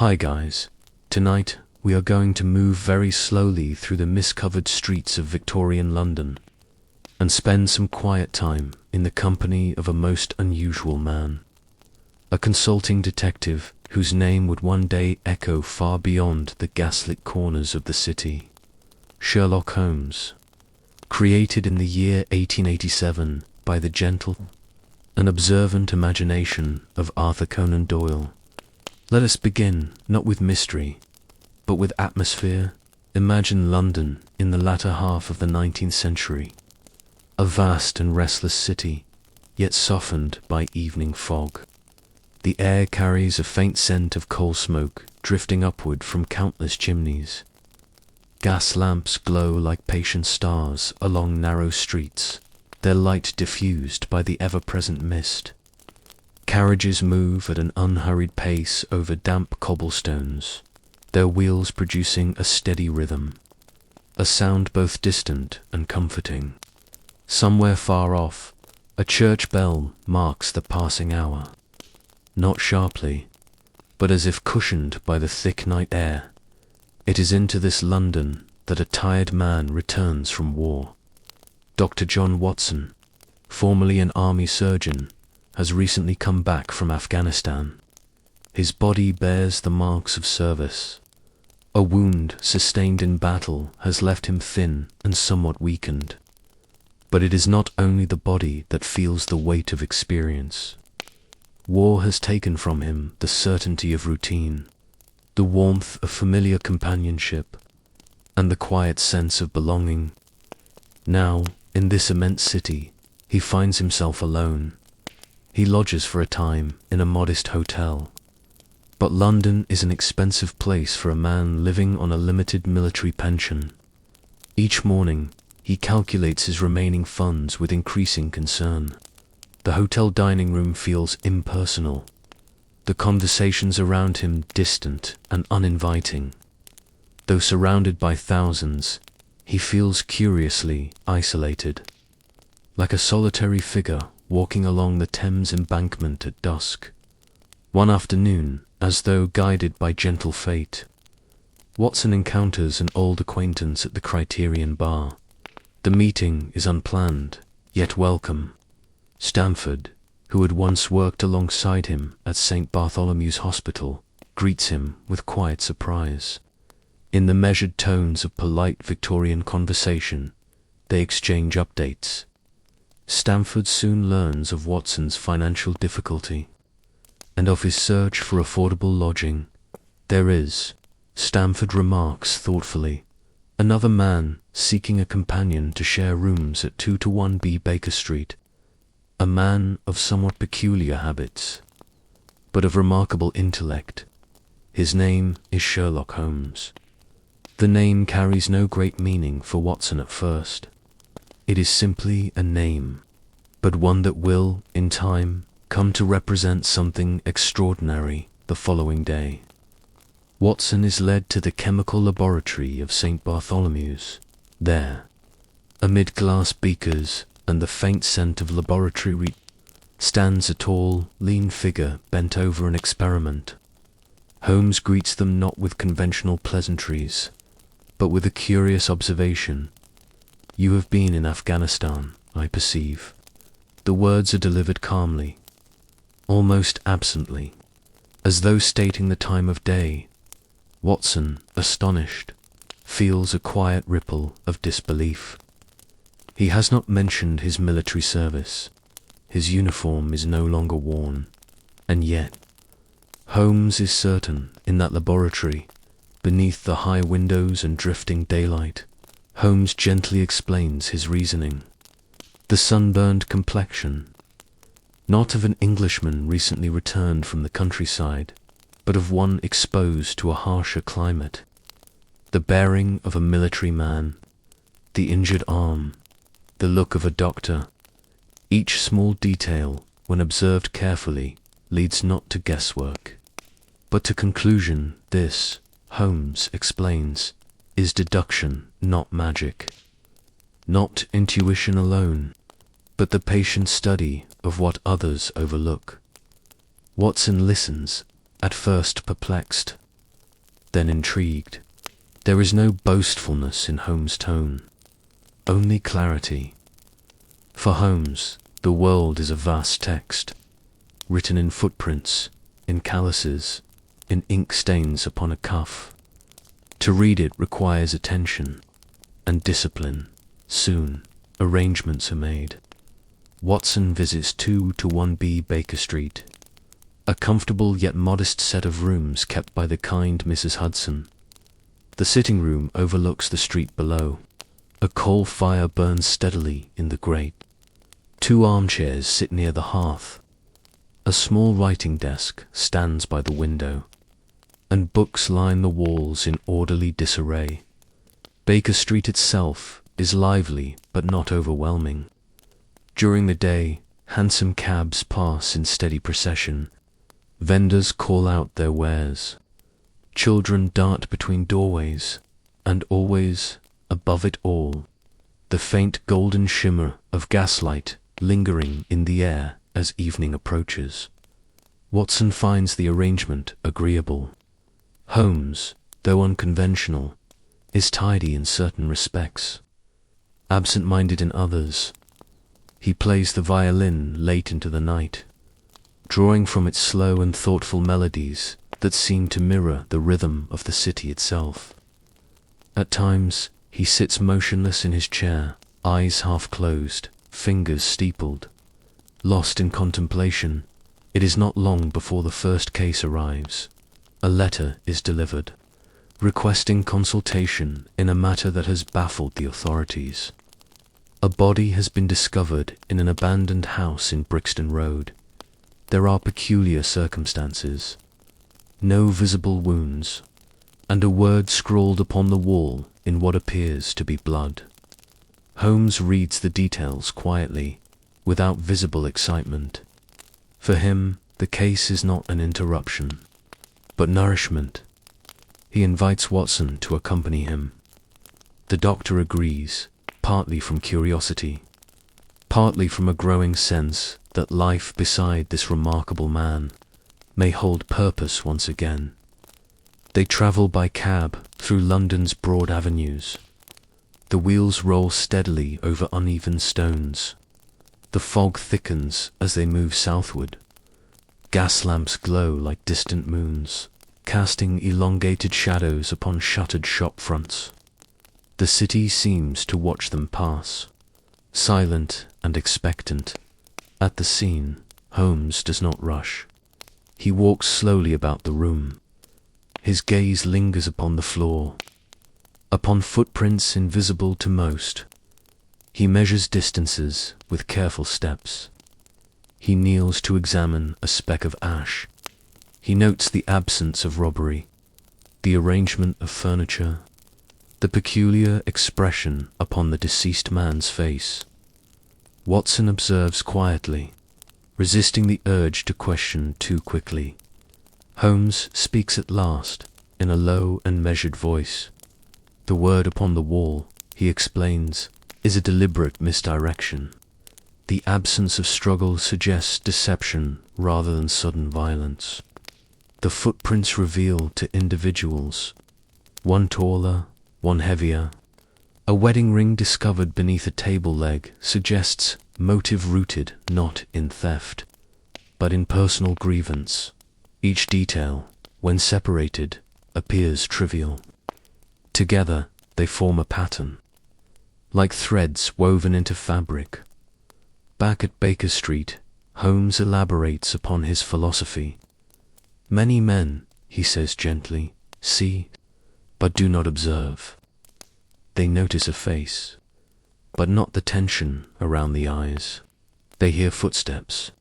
Hi guys, tonight we are going to move very slowly through the mist-covered streets of Victorian London and spend some quiet time in the company of a most unusual man, a consulting detective whose name would one day echo far beyond the gaslit corners of the city. Sherlock Holmes, created in the year 1887 by the gentle and observant imagination of Arthur Conan Doyle. Let us begin not with mystery, but with atmosphere. Imagine London in the latter half of the 19th century, a vast and restless city, yet softened by evening fog. The air carries a faint scent of coal smoke drifting upward from countless chimneys. Gas lamps glow like patient stars along narrow streets, their light diffused by the ever-present mist. Carriages move at an unhurried pace over damp cobblestones, their wheels producing a steady rhythm, a sound both distant and comforting. Somewhere far off, a church bell marks the passing hour, not sharply, but as if cushioned by the thick night air. It is into this London that a tired man returns from war. Dr. John Watson, formerly an army surgeon, has recently come back from Afghanistan. His body bears the marks of service. A wound sustained in battle has left him thin and somewhat weakened. But it is not only the body that feels the weight of experience. War has taken from him the certainty of routine, the warmth of familiar companionship, and the quiet sense of belonging. Now, in this immense city, he finds himself alone. He lodges for a time in a modest hotel. But London is an expensive place for a man living on a limited military pension. Each morning, he calculates his remaining funds with increasing concern. The hotel dining room feels impersonal, the conversations around him distant and uninviting. Though surrounded by thousands, he feels curiously isolated, like a solitary figure walking along the Thames embankment at dusk. One afternoon, as though guided by gentle fate, Watson encounters an old acquaintance at the Criterion bar. The meeting is unplanned, yet welcome. Stamford, who had once worked alongside him at St. Bartholomew's Hospital, greets him with quiet surprise. In the measured tones of polite Victorian conversation, they exchange updates. Stamford soon learns of Watson's financial difficulty and of his search for affordable lodging. There is, Stamford remarks thoughtfully, another man seeking a companion to share rooms at 2-1 Baker Street, a man of somewhat peculiar habits, but of remarkable intellect. His name is Sherlock Holmes. The name carries no great meaning for Watson at first. It is simply a name, but one that will, in time, come to represent something extraordinary the following day. Watson is led to the chemical laboratory of St. Bartholomew's. There, amid glass beakers and the faint scent of laboratory stands a tall, lean figure bent over an experiment. Holmes greets them not with conventional pleasantries, but with a curious observation. "You have been in Afghanistan, I perceive." The words are delivered calmly, almost absently, as though stating the time of day. Watson, astonished, feels a quiet ripple of disbelief. He has not mentioned his military service. His uniform is no longer worn. And yet, Holmes is certain in that laboratory, beneath the high windows and drifting daylight. Holmes gently explains his reasoning. The sunburned complexion, not of an Englishman recently returned from the countryside, but of one exposed to a harsher climate. The bearing of a military man, the injured arm, the look of a doctor. Each small detail, when observed carefully, leads not to guesswork, but to conclusion. This, Holmes explains, is deduction, not magic. Not intuition alone, but the patient study of what others overlook. Watson listens, at first perplexed, then intrigued. There is no boastfulness in Holmes' tone, only clarity. For Holmes, the world is a vast text, written in footprints, in calluses, in ink stains upon a cuff. To read it requires attention and discipline. Soon, arrangements are made. Watson visits 2-1B Baker Street, a comfortable yet modest set of rooms kept by the kind Mrs. Hudson. The sitting room overlooks the street below. A coal fire burns steadily in the grate. 2 armchairs sit near the hearth. A small writing desk stands by the window, and books line the walls in orderly disarray. Baker Street itself is lively but not overwhelming. During the day, hansom cabs pass in steady procession. Vendors call out their wares. Children dart between doorways, and always, above it all, the faint golden shimmer of gaslight lingering in the air as evening approaches. Watson finds the arrangement agreeable. Holmes, though unconventional, is tidy in certain respects, absent-minded in others. He plays the violin late into the night, drawing from its slow and thoughtful melodies that seem to mirror the rhythm of the city itself. At times, he sits motionless in his chair, eyes half closed, fingers steepled. Lost in contemplation, it is not long before the first case arrives. A letter is delivered, requesting consultation in a matter that has baffled the authorities. A body has been discovered in an abandoned house in Brixton Road. There are peculiar circumstances, no visible wounds, and a word scrawled upon the wall in what appears to be blood. Holmes reads the details quietly, without visible excitement. For him, the case is not an interruption, but nourishment. He invites Watson to accompany him. The doctor agrees, partly from curiosity, partly from a growing sense that life beside this remarkable man may hold purpose once again. They travel by cab through London's broad avenues. The wheels roll steadily over uneven stones. The fog thickens as they move southward. Gas lamps glow like distant moons, casting elongated shadows upon shuttered shop fronts. The city seems to watch them pass, silent and expectant. At the scene, Holmes does not rush. He walks slowly about the room. His gaze lingers upon the floor, upon footprints invisible to most. He measures distances with careful steps. He kneels to examine a speck of ash. He notes the absence of robbery, the arrangement of furniture, the peculiar expression upon the deceased man's face. Watson observes quietly, resisting the urge to question too quickly. Holmes speaks at last, in a low and measured voice. The word upon the wall, he explains, is a deliberate misdirection. The absence of struggle suggests deception rather than sudden violence. The footprints reveal to individuals, one taller, one heavier. A wedding ring discovered beneath a table leg suggests motive rooted not in theft, but in personal grievance. Each detail, when separated, appears trivial. Together, they form a pattern, like threads woven into fabric. Back at Baker Street, Holmes elaborates upon his philosophy. Many men, he says gently, see, but do not observe. They notice a face, but not the tension around the eyes. They hear footsteps,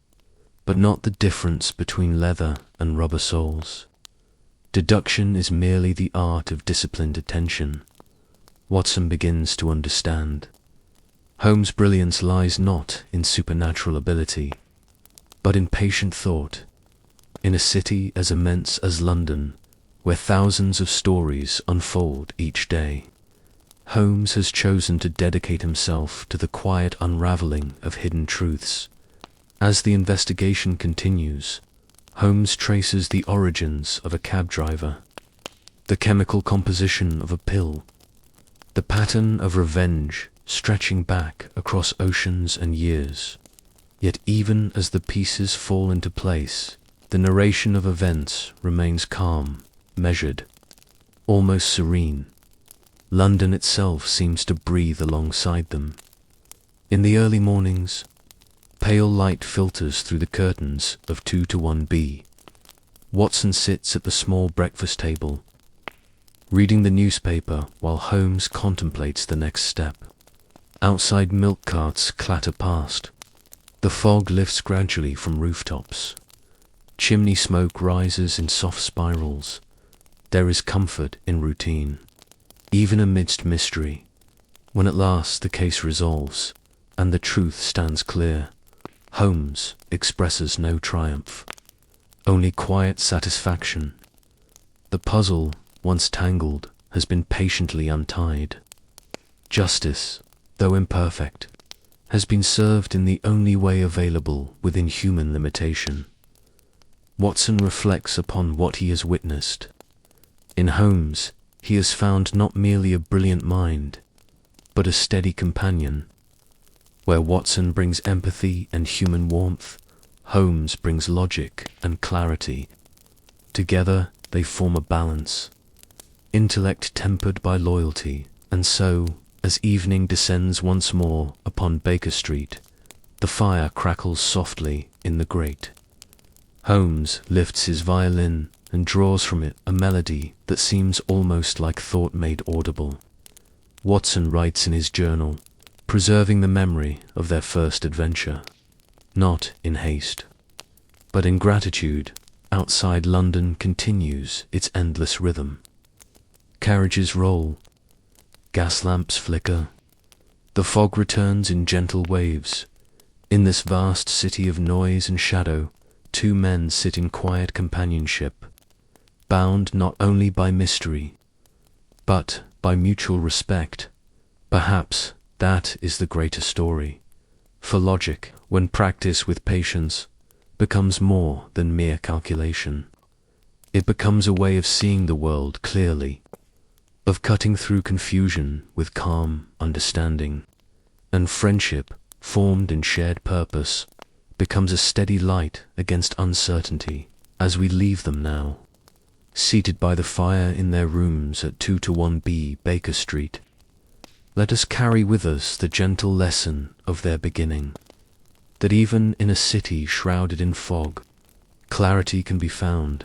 but not the difference between leather and rubber soles. Deduction is merely the art of disciplined attention. Watson begins to understand. Holmes' brilliance lies not in supernatural ability, but in patient thought. In a city as immense as London, where thousands of stories unfold each day, Holmes has chosen to dedicate himself to the quiet unraveling of hidden truths. As the investigation continues, Holmes traces the origins of a cab driver, the chemical composition of a pill, the pattern of revenge stretching back across oceans and years. Yet even as the pieces fall into place, the narration of events remains calm, measured, almost serene. London itself seems to breathe alongside them. In the early mornings, pale light filters through the curtains of 2-1B. Watson sits at the small breakfast table, reading the newspaper while Holmes contemplates the next step. Outside, milk carts clatter past. The fog lifts gradually from rooftops. Chimney smoke rises in soft spirals. There is comfort in routine, even amidst mystery. When at last the case resolves, and the truth stands clear, Holmes expresses no triumph, only quiet satisfaction. The puzzle, once tangled, has been patiently untied. Justice, though imperfect, has been served in the only way available within human limitation. Watson reflects upon what he has witnessed. In Holmes, he has found not merely a brilliant mind, but a steady companion. Where Watson brings empathy and human warmth, Holmes brings logic and clarity. Together, they form a balance. Intellect tempered by loyalty, and so, as evening descends once more upon Baker Street, the fire crackles softly in the grate. Holmes lifts his violin and draws from it a melody that seems almost like thought made audible. Watson writes in his journal, preserving the memory of their first adventure. Not in haste, but in gratitude, outside London continues its endless rhythm. Carriages roll, gas lamps flicker, the fog returns in gentle waves. In this vast city of noise and shadow, two men sit in quiet companionship, bound not only by mystery, but by mutual respect. Perhaps that is the greater story, for logic, when practiced with patience, becomes more than mere calculation. It becomes a way of seeing the world clearly, of cutting through confusion with calm understanding, and friendship, formed in shared purpose, becomes a steady light against uncertainty. As we leave them now, seated by the fire in their rooms at 2-1B Baker Street, let us carry with us the gentle lesson of their beginning, that even in a city shrouded in fog, clarity can be found,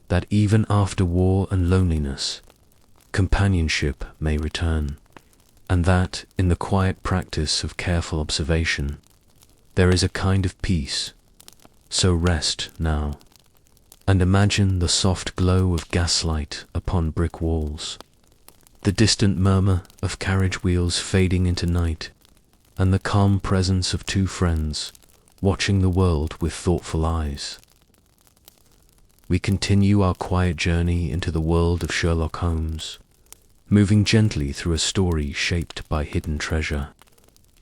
that even after war and loneliness, companionship may return, and that in the quiet practice of careful observation, there is a kind of peace. So rest now, and imagine the soft glow of gaslight upon brick walls, the distant murmur of carriage wheels fading into night, and the calm presence of two friends watching the world with thoughtful eyes. We continue our quiet journey into the world of Sherlock Holmes, moving gently through a story shaped by hidden treasure,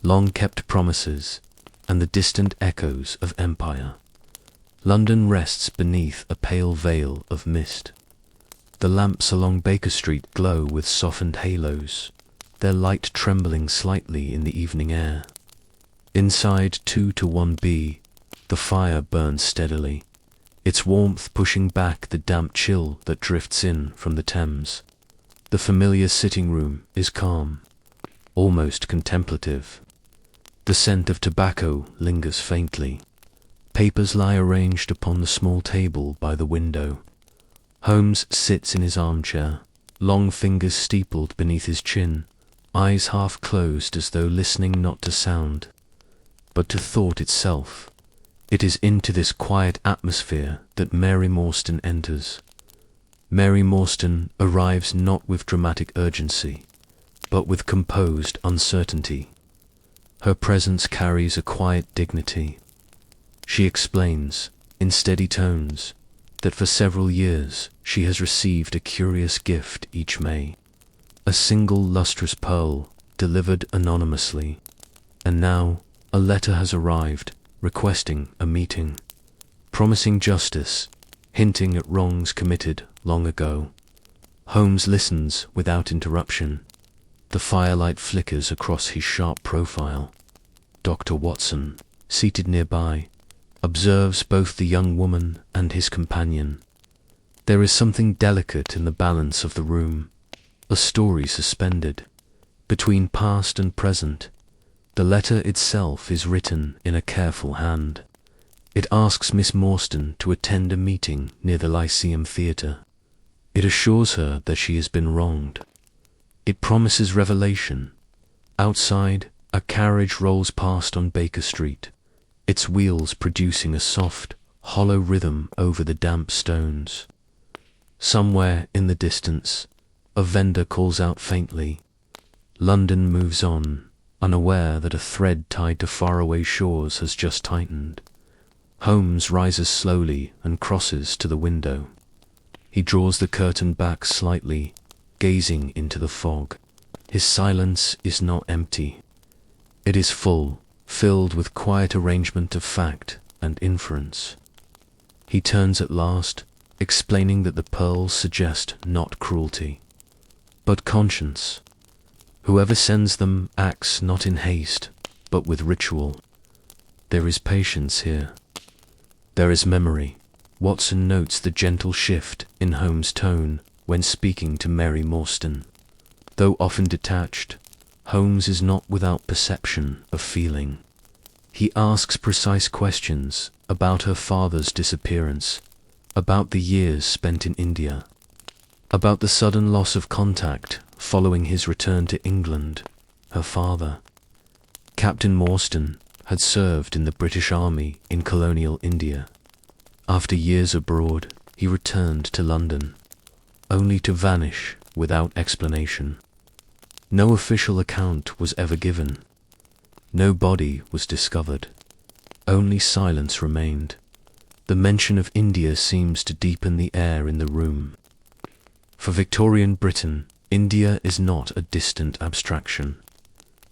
long-kept promises, and the distant echoes of empire. London rests beneath a pale veil of mist. The lamps along Baker Street glow with softened halos, their light trembling slightly in the evening air. Inside 2-1B, the fire burns steadily, its warmth pushing back the damp chill that drifts in from the Thames. The familiar sitting room is calm, almost contemplative. The scent of tobacco lingers faintly. Papers lie arranged upon the small table by the window. Holmes sits in his armchair, long fingers steepled beneath his chin, eyes half closed as though listening not to sound, but to thought itself. It is into this quiet atmosphere that Mary Morstan enters. Mary Morstan arrives not with dramatic urgency, but with composed uncertainty. Her presence carries a quiet dignity. She explains, in steady tones, that for several years she has received a curious gift each May, a single lustrous pearl delivered anonymously, and now a letter has arrived requesting a meeting, promising justice, hinting at wrongs committed long ago. Holmes listens without interruption. The firelight flickers across his sharp profile. Dr. Watson, seated nearby, observes both the young woman and his companion. There is something delicate in the balance of the room, a story suspended between past and present. The letter itself is written in a careful hand. It asks Miss Morstan to attend a meeting near the Lyceum Theatre. It assures her that she has been wronged. It promises revelation. Outside, a carriage rolls past on Baker Street, its wheels producing a soft, hollow rhythm over the damp stones. Somewhere in the distance, a vendor calls out faintly. London moves on, unaware that a thread tied to faraway shores has just tightened. Holmes rises slowly and crosses to the window. He draws the curtain back slightly, gazing into the fog. His silence is not empty. It is full, filled with quiet arrangement of fact and inference. He turns at last, explaining that the pearls suggest not cruelty, but conscience. Whoever sends them acts not in haste, but with ritual. There is patience here. There is memory. Watson notes the gentle shift in Holmes' tone when speaking to Mary Morstan. Though often detached, Holmes is not without perception of feeling. He asks precise questions about her father's disappearance, about the years spent in India, about the sudden loss of contact following his return to England. Her father, Captain Morstan, had served in the British Army in colonial India. After years abroad, he returned to London, only to vanish without explanation. No official account was ever given. No body was discovered. Only silence remained. The mention of India seems to deepen the air in the room. For Victorian Britain, India is not a distant abstraction,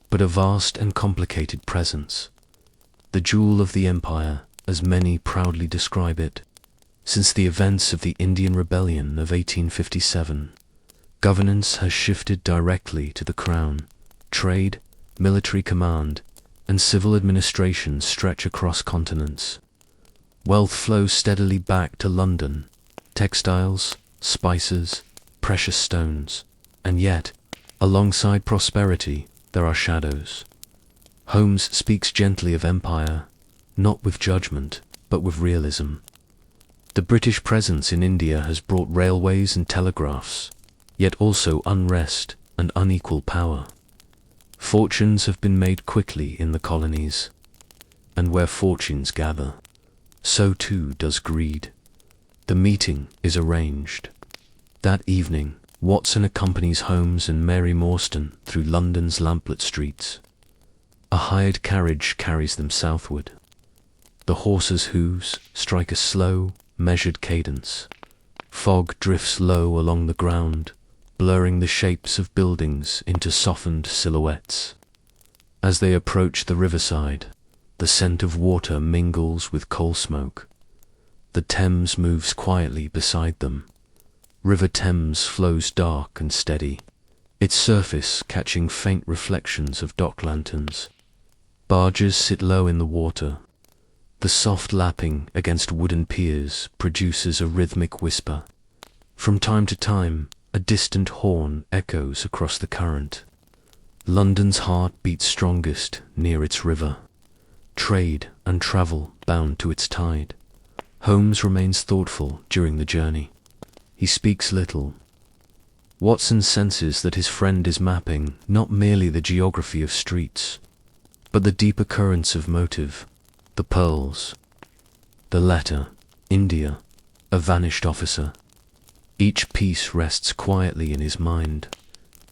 but a vast and complicated presence. The jewel of the empire, as many proudly describe it. Since the events of the Indian Rebellion of 1857, governance has shifted directly to the crown. Trade, military command, and civil administration stretch across continents. Wealth flows steadily back to London. Textiles, spices, precious stones. And yet, alongside prosperity, there are shadows. Holmes speaks gently of empire, not with judgment, but with realism. The British presence in India has brought railways and telegraphs, yet also unrest and unequal power. Fortunes have been made quickly in the colonies, and where fortunes gather, so too does greed. The meeting is arranged. That evening, Watson accompanies Holmes and Mary Morstan through London's lamplit streets. A hired carriage carries them southward. The horses' hooves strike a slow, measured cadence. Fog drifts low along the ground, blurring the shapes of buildings into softened silhouettes. As they approach the riverside, the scent of water mingles with coal smoke. The Thames moves quietly beside them. River Thames flows dark and steady, its surface catching faint reflections of dock lanterns. Barges sit low in the water. The soft lapping against wooden piers produces a rhythmic whisper. From time to time, a distant horn echoes across the current. London's heart beats strongest near its river. Trade and travel bound to its tide. Holmes remains thoughtful during the journey. He speaks little. Watson senses that his friend is mapping not merely the geography of streets, but the deeper currents of motive. The pearls, the letter, India, a vanished officer. Each piece rests quietly in his mind,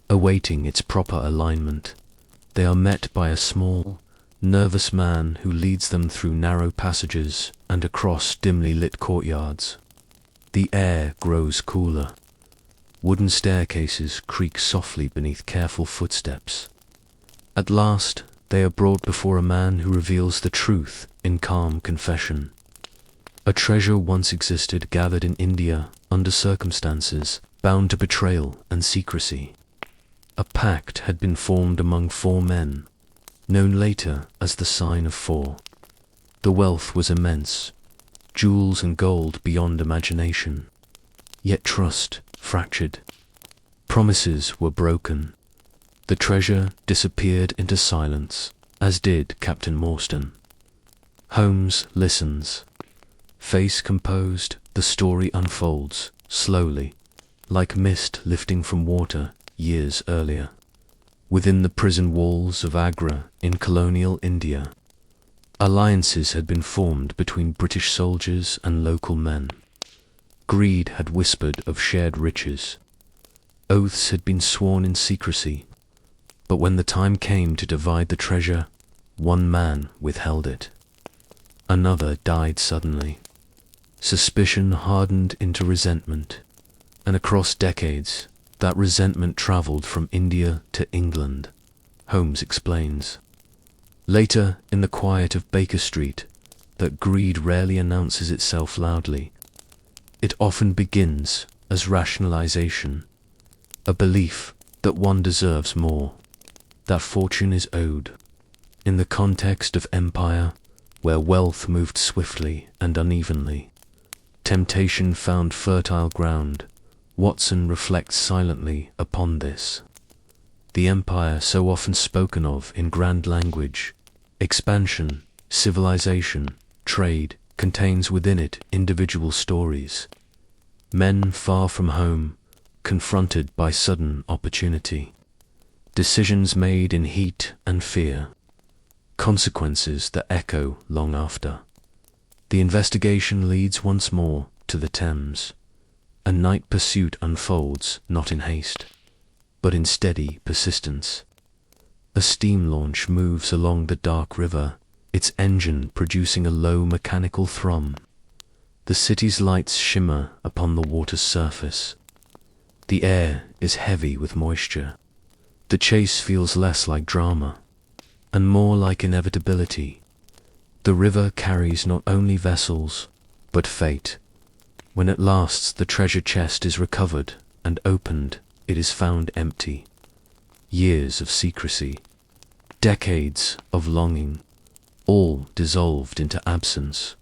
awaiting its proper alignment. They are met by a small, nervous man who leads them through narrow passages and across dimly lit courtyards. The air grows cooler. Wooden staircases creak softly beneath careful footsteps. At last, they are brought before a man who reveals the truth in calm confession. A treasure once existed gathered in India under circumstances bound to betrayal and secrecy. A pact had been formed among 4 men, known later as the Sign of 4. The wealth was immense, jewels and gold beyond imagination. Yet trust fractured. Promises were broken. The treasure disappeared into silence, as did Captain Morstan. Holmes listens. Face composed, the story unfolds, slowly, like mist lifting from water years earlier. Within the prison walls of Agra in colonial India, alliances had been formed between British soldiers and local men. Greed had whispered of shared riches. Oaths had been sworn in secrecy, but when the time came to divide the treasure, one man withheld it. Another died suddenly. Suspicion hardened into resentment, and across decades, that resentment traveled from India to England, Holmes explains. Later, in the quiet of Baker Street, that greed rarely announces itself loudly. It often begins as rationalization, a belief that one deserves more, that fortune is owed. In the context of empire, where wealth moved swiftly and unevenly, temptation found fertile ground. Watson reflects silently upon this. The empire so often spoken of in grand language, expansion, civilization, trade, contains within it individual stories. Men far from home, confronted by sudden opportunity. Decisions made in heat and fear. Consequences that echo long after. The investigation leads once more to the Thames. A night pursuit unfolds not in haste, but in steady persistence. A steam launch moves along the dark river, its engine producing a low mechanical thrum. The city's lights shimmer upon the water's surface. The air is heavy with moisture. The chase feels less like drama, and more like inevitability. The river carries not only vessels, but fate. When at last the treasure chest is recovered and opened, it is found empty. Years of secrecy, decades of longing, all dissolved into absence.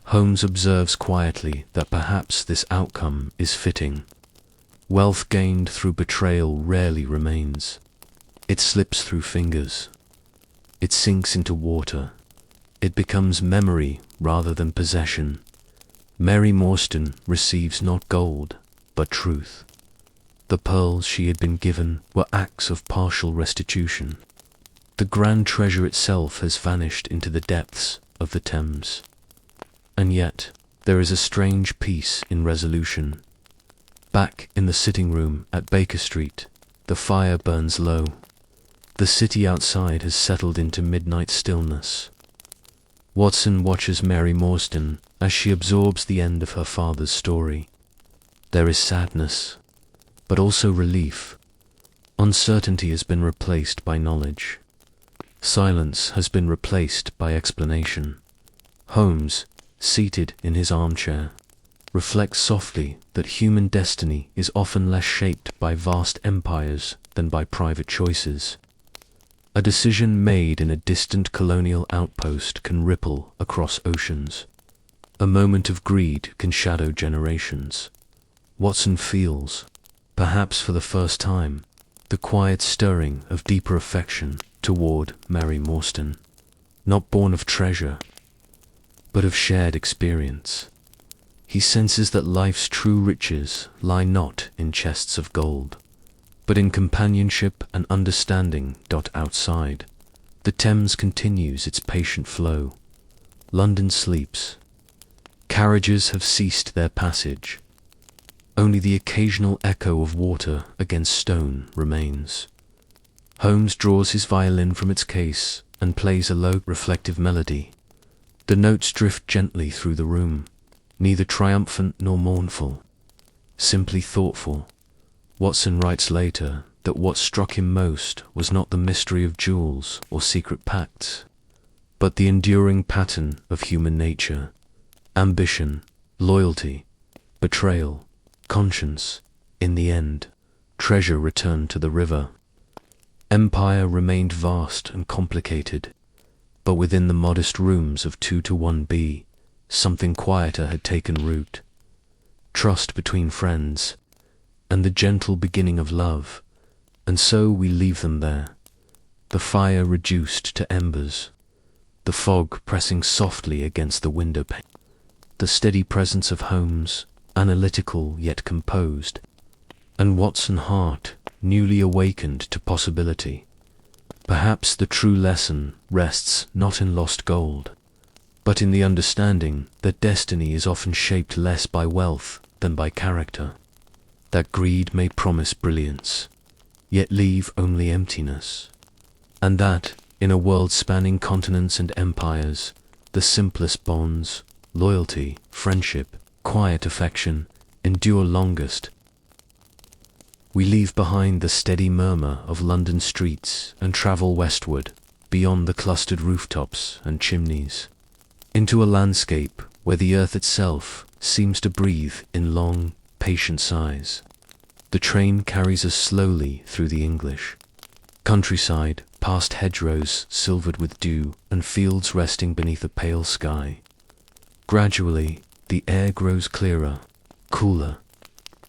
Holmes observes quietly that perhaps this outcome is fitting. Wealth gained through betrayal rarely remains. It slips through fingers. It sinks into water. It becomes memory rather than possession. Mary Morstan receives not gold, but truth. The pearls she had been given were acts of partial restitution. The grand treasure itself has vanished into the depths of the Thames. And yet, there is a strange peace in resolution. Back in the sitting room at Baker Street, the fire burns low. The city outside has settled into midnight stillness. Watson watches Mary Morstan as she absorbs the end of her father's story. There is sadness, but also relief. Uncertainty has been replaced by knowledge. Silence has been replaced by explanation. Holmes, seated in his armchair, reflects softly that human destiny is often less shaped by vast empires than by private choices. A decision made in a distant colonial outpost can ripple across oceans. A moment of greed can shadow generations. Watson feels, perhaps for the first time, the quiet stirring of deeper affection toward Mary Morstan, not born of treasure, but of shared experience. He senses that life's true riches lie not in chests of gold, but in companionship and understanding. Outside, the Thames continues its patient flow. London sleeps. Carriages have ceased their passage. Only the occasional echo of water against stone remains. Holmes draws his violin from its case and plays a low, reflective melody. The notes drift gently through the room, neither triumphant nor mournful, simply thoughtful. Watson writes later that what struck him most was not the mystery of jewels or secret pacts, but the enduring pattern of human nature, ambition, loyalty, betrayal, conscience, In the end, treasure returned to the river. Empire remained vast and complicated, but within the modest rooms of 2-1B, something quieter had taken root. Trust between friends, and the gentle beginning of love, and so we leave them there, the fire reduced to embers, the fog pressing softly against the window pane, the steady presence of Holmes, analytical yet composed, and Watson heart, newly awakened to possibility. Perhaps the true lesson rests not in lost gold, but in the understanding that destiny is often shaped less by wealth than by character, that greed may promise brilliance, yet leave only emptiness, and that, in a world spanning continents and empires, the simplest bonds, loyalty, friendship, quiet affection, endure longest. We leave behind the steady murmur of London streets and travel westward, beyond the clustered rooftops and chimneys, into a landscape where the earth itself seems to breathe in long, patient sighs. The train carries us slowly through the English countryside, past hedgerows silvered with dew and fields resting beneath a pale sky. Gradually, the air grows clearer, cooler,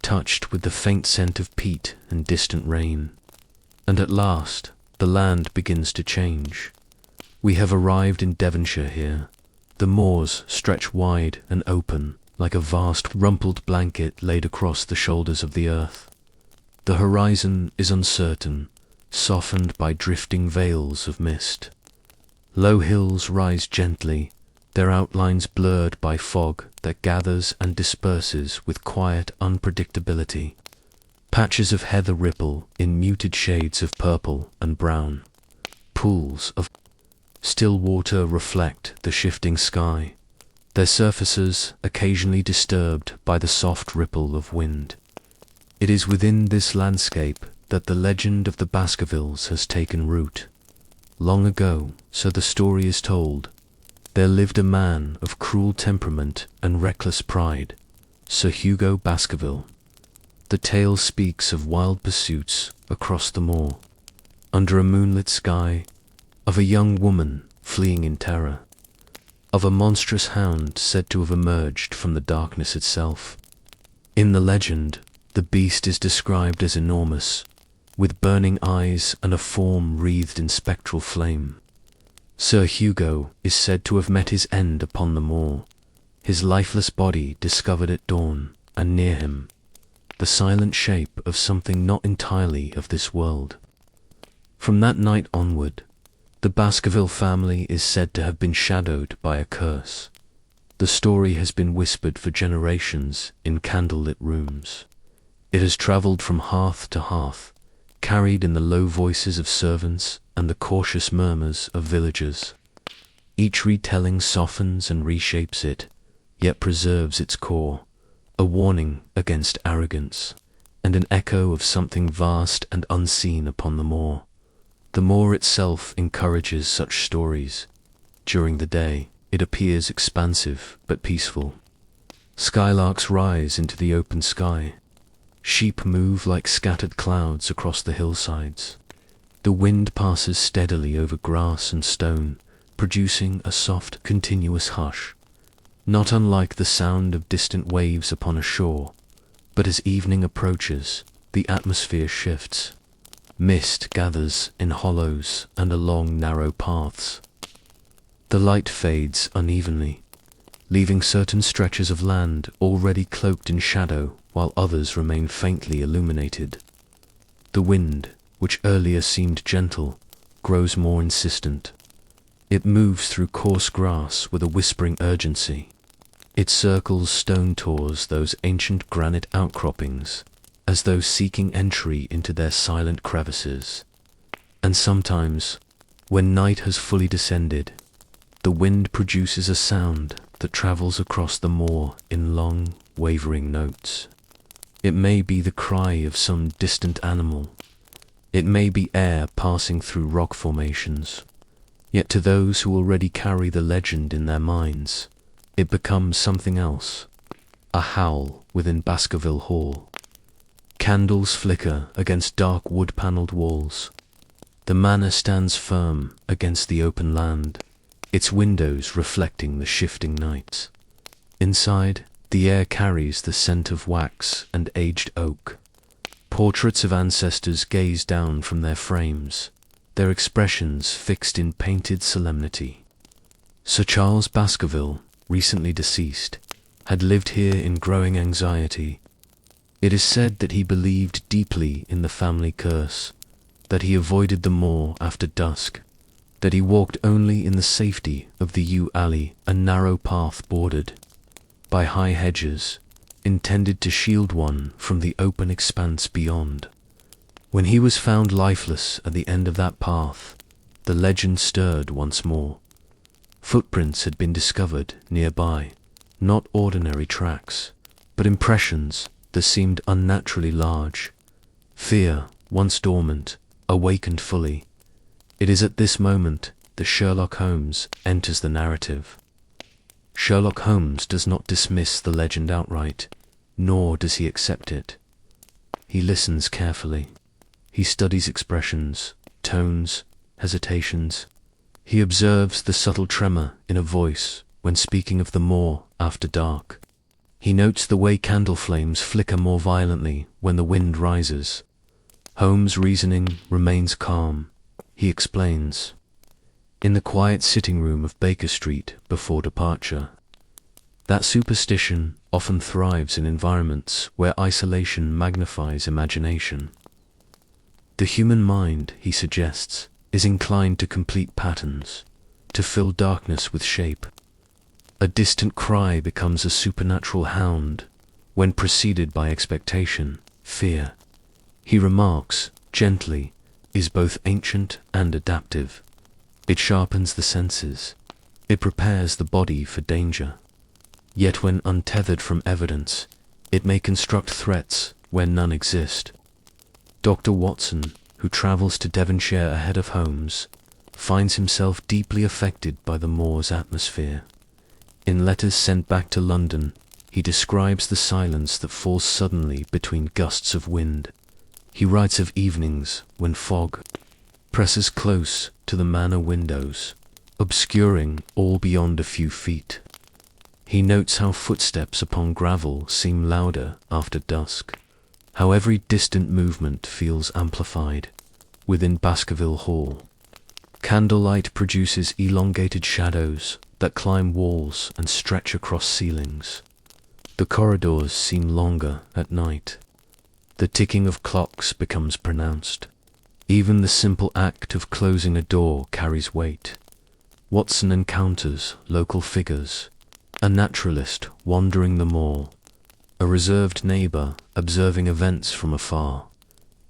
touched with the faint scent of peat and distant rain. And at last, the land begins to change. We have arrived in Devonshire here. The moors stretch wide and open, like a vast rumpled blanket laid across the shoulders of the earth. The horizon is uncertain, softened by drifting veils of mist. Low hills rise gently, their outlines blurred by fog that gathers and disperses with quiet unpredictability. Patches of heather ripple in muted shades of purple and brown. Pools of still water reflect the shifting sky, their surfaces occasionally disturbed by the soft ripple of wind. It is within this landscape that the legend of the Baskervilles has taken root. Long ago, so the story is told, there lived a man of cruel temperament and reckless pride, Sir Hugo Baskerville. The tale speaks of wild pursuits across the moor, under a moonlit sky, of a young woman fleeing in terror, of a monstrous hound said to have emerged from the darkness itself. In the legend, the beast is described as enormous, with burning eyes and a form wreathed in spectral flame. Sir Hugo is said to have met his end upon the moor, his lifeless body discovered at dawn, and near him, the silent shape of something not entirely of this world. From that night onward, the Baskerville family is said to have been shadowed by a curse. The story has been whispered for generations in candlelit rooms. It has travelled from hearth to hearth, carried in the low voices of servants and the cautious murmurs of villagers. Each retelling softens and reshapes it, yet preserves its core, a warning against arrogance, and an echo of something vast and unseen upon the moor. The moor itself encourages such stories. During the day, it appears expansive but peaceful. Skylarks rise into the open sky. Sheep move like scattered clouds across the hillsides. The wind passes steadily over grass and stone, producing a soft, continuous hush, not unlike the sound of distant waves upon a shore. But as evening approaches, the atmosphere shifts. Mist gathers in hollows and along narrow paths. The light fades unevenly, leaving certain stretches of land already cloaked in shadow while others remain faintly illuminated. The wind, which earlier seemed gentle, grows more insistent. It moves through coarse grass with a whispering urgency. It circles stone tors those ancient granite outcroppings, as though seeking entry into their silent crevices. And sometimes, when night has fully descended, the wind produces a sound that travels across the moor in long, wavering notes. It may be the cry of some distant animal. It may be air passing through rock formations. Yet to those who already carry the legend in their minds, it becomes something else, a howl within Baskerville Hall. Candles flicker against dark wood-paneled walls. The manor stands firm against the open land, its windows reflecting the shifting night. Inside, the air carries the scent of wax and aged oak. Portraits of ancestors gaze down from their frames, their expressions fixed in painted solemnity. Sir Charles Baskerville, recently deceased, had lived here in growing anxiety. It is said that he believed deeply in the family curse, that he avoided the moor after dusk, that he walked only in the safety of the yew alley, a narrow path bordered by high hedges, intended to shield one from the open expanse beyond. When he was found lifeless at the end of that path, the legend stirred once more. Footprints had been discovered nearby, not ordinary tracks, but impressions that seemed unnaturally large. Fear, once dormant, awakened fully. It is at this moment that Sherlock Holmes enters the narrative. Sherlock Holmes does not dismiss the legend outright, nor does he accept it. He listens carefully. He studies expressions, tones, hesitations. He observes the subtle tremor in a voice when speaking of the moor after dark. He notes the way candle flames flicker more violently when the wind rises. Holmes' reasoning remains calm. He explains. In the quiet sitting room of Baker Street before departure, that superstition often thrives in environments where isolation magnifies imagination. The human mind, he suggests, is inclined to complete patterns, to fill darkness with shape. A distant cry becomes a supernatural hound when preceded by expectation, fear. He remarks, gently, is both ancient and adaptive. It sharpens the senses. It prepares the body for danger. Yet when untethered from evidence, it may construct threats where none exist. Dr. Watson, who travels to Devonshire ahead of Holmes, finds himself deeply affected by the moor's atmosphere. In letters sent back to London, he describes the silence that falls suddenly between gusts of wind. He writes of evenings when fog presses close to the manor windows, obscuring all beyond a few feet. He notes how footsteps upon gravel seem louder after dusk, how every distant movement feels amplified. Within Baskerville Hall, candlelight produces elongated shadows that climb walls and stretch across ceilings. The corridors seem longer at night. The ticking of clocks becomes pronounced. Even the simple act of closing a door carries weight. Watson encounters local figures, a naturalist wandering the moor, a reserved neighbor observing events from afar.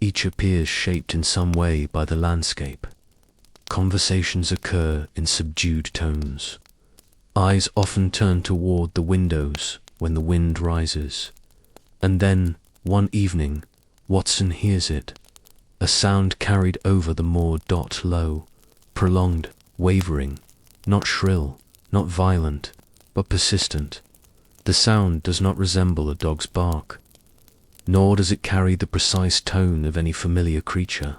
Each appears shaped in some way by the landscape. Conversations occur in subdued tones. Eyes often turn toward the windows when the wind rises. And then, one evening, Watson hears it, a sound carried over the moor. Low, prolonged, wavering, not shrill, not violent, but persistent. The sound does not resemble a dog's bark, nor does it carry the precise tone of any familiar creature.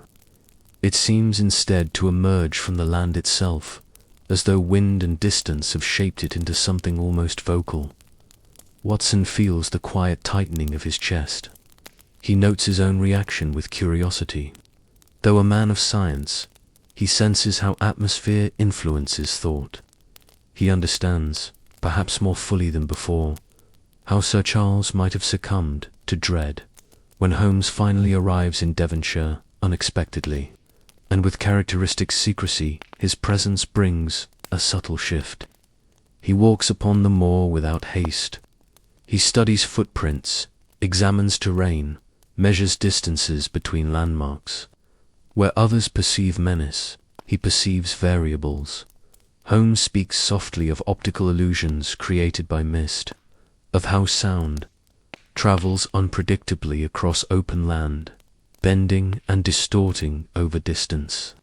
It seems instead to emerge from the land itself, as though wind and distance have shaped it into something almost vocal. Watson feels the quiet tightening of his chest. He notes his own reaction with curiosity. Though a man of science, he senses how atmosphere influences thought. He understands, perhaps more fully than before, how Sir Charles might have succumbed to dread when Holmes finally arrives in Devonshire unexpectedly, and with characteristic secrecy his presence brings a subtle shift. He walks upon the moor without haste. He studies footprints, examines terrain, measures distances between landmarks. Where others perceive menace, he perceives variables. Holmes speaks softly of optical illusions created by mist, of how sound travels unpredictably across open land, bending and distorting over distance.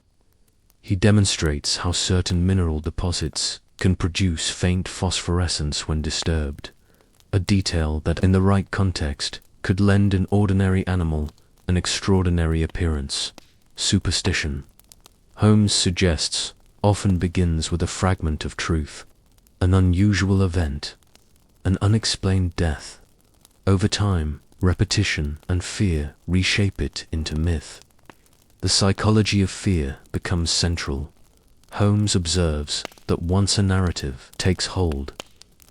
He demonstrates how certain mineral deposits can produce faint phosphorescence when disturbed, a detail that in the right context could lend an ordinary animal an extraordinary appearance. Superstition, Holmes suggests, often begins with a fragment of truth, an unusual event, an unexplained death. Over time, repetition and fear reshape it into myth. The psychology of fear becomes central. Holmes observes that once a narrative takes hold,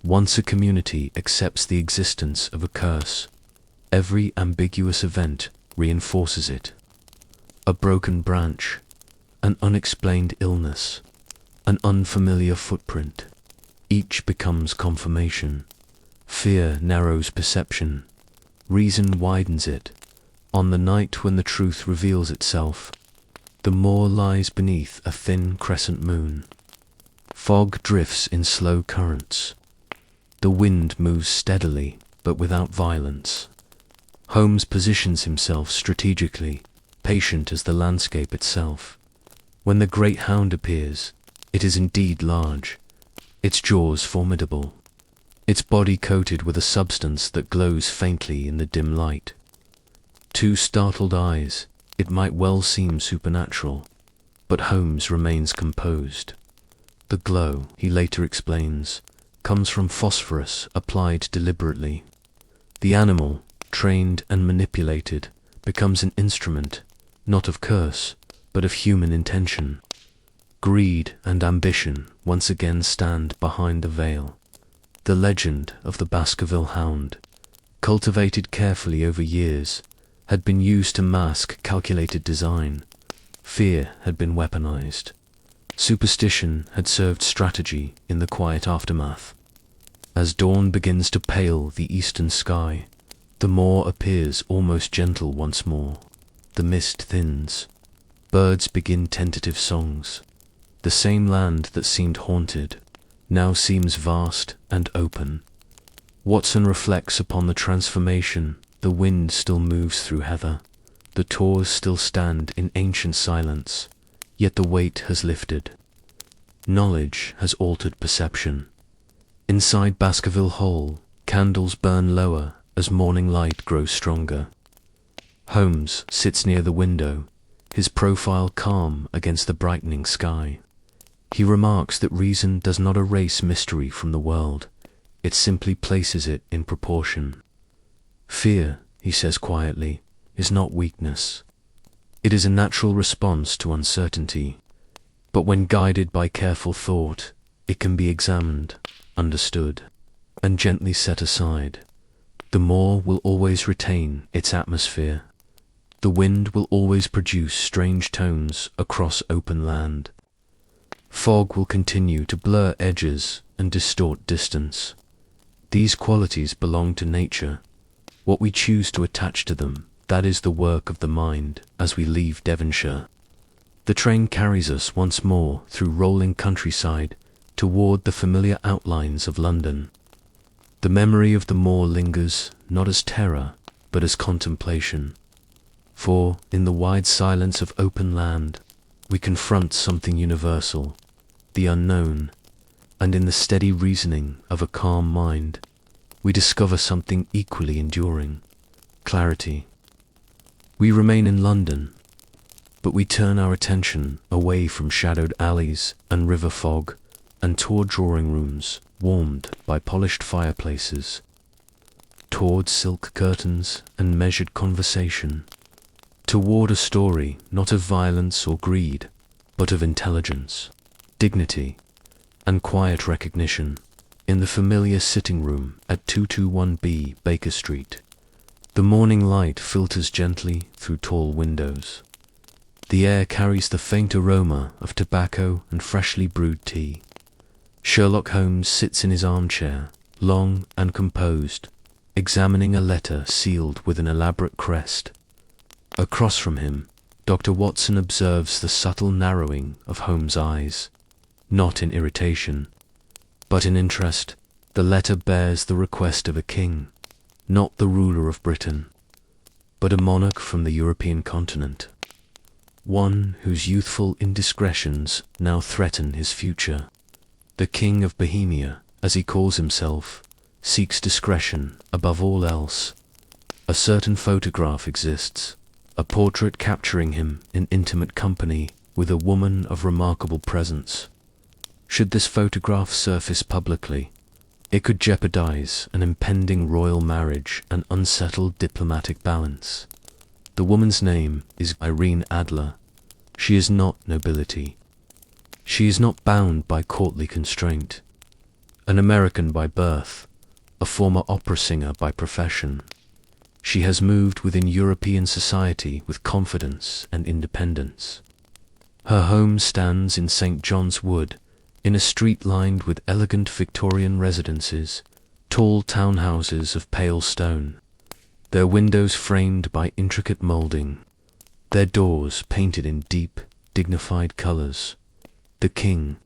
once a community accepts the existence of a curse, every ambiguous event reinforces it. A broken branch, an unexplained illness, an unfamiliar footprint, each becomes confirmation. Fear narrows perception, reason widens it. On the night when the truth reveals itself, the moor lies beneath a thin crescent moon. Fog drifts in slow currents. The wind moves steadily, but without violence. Holmes positions himself strategically, patient as the landscape itself. When the great hound appears, it is indeed large, its jaws formidable, its body coated with a substance that glows faintly in the dim light. To startled eyes, it might well seem supernatural, but Holmes remains composed. The glow, he later explains, comes from phosphorus applied deliberately. The animal, trained and manipulated, becomes an instrument, not of curse, but of human intention. Greed and ambition once again stand behind the veil. The legend of the Baskerville hound, cultivated carefully over years, had been used to mask calculated design. Fear had been weaponized. Superstition had served strategy in the quiet aftermath. As dawn begins to pale the eastern sky, the moor appears almost gentle once more. The mist thins. Birds begin tentative songs. The same land that seemed haunted now seems vast and open. Watson reflects upon the transformation. The wind still moves through heather. The tors still stand in ancient silence, yet the weight has lifted. Knowledge has altered perception. Inside Baskerville Hall, candles burn lower as morning light grows stronger. Holmes sits near the window, his profile calm against the brightening sky. He remarks that reason does not erase mystery from the world, it simply places it in proportion. Fear, he says quietly, is not weakness. It is a natural response to uncertainty, but when guided by careful thought, it can be examined, understood, and gently set aside. The moor will always retain its atmosphere. The wind will always produce strange tones across open land. Fog will continue to blur edges and distort distance. These qualities belong to nature. What we choose to attach to them, that is the work of the mind as we leave Devonshire. The train carries us once more through rolling countryside toward the familiar outlines of London. The memory of the moor lingers, not as terror, but as contemplation. For, in the wide silence of open land, we confront something universal, the unknown, and in the steady reasoning of a calm mind, we discover something equally enduring, clarity. We remain in London, but we turn our attention away from shadowed alleys and river fog and toward drawing rooms warmed by polished fireplaces, toward silk curtains and measured conversation, toward a story not of violence or greed, but of intelligence, dignity, and quiet recognition. In the familiar sitting room at 221B Baker Street, the morning light filters gently through tall windows. The air carries the faint aroma of tobacco and freshly brewed tea. Sherlock Holmes sits in his armchair, long and composed, examining a letter sealed with an elaborate crest. Across from him, Dr. Watson observes the subtle narrowing of Holmes' eyes, not in irritation, but in interest. The letter bears the request of a king, not the ruler of Britain, but a monarch from the European continent, one whose youthful indiscretions now threaten his future. The King of Bohemia, as he calls himself, seeks discretion above all else. A certain photograph exists, a portrait capturing him in intimate company with a woman of remarkable presence. Should this photograph surface publicly, it could jeopardize an impending royal marriage and unsettle diplomatic balance. The woman's name is Irene Adler. She is not nobility. She is not bound by courtly constraint. An American by birth, a former opera singer by profession, she has moved within European society with confidence and independence. Her home stands in St. John's Wood, in a street lined with elegant Victorian residences, tall townhouses of pale stone, their windows framed by intricate moulding, their doors painted in deep, dignified colours. The king,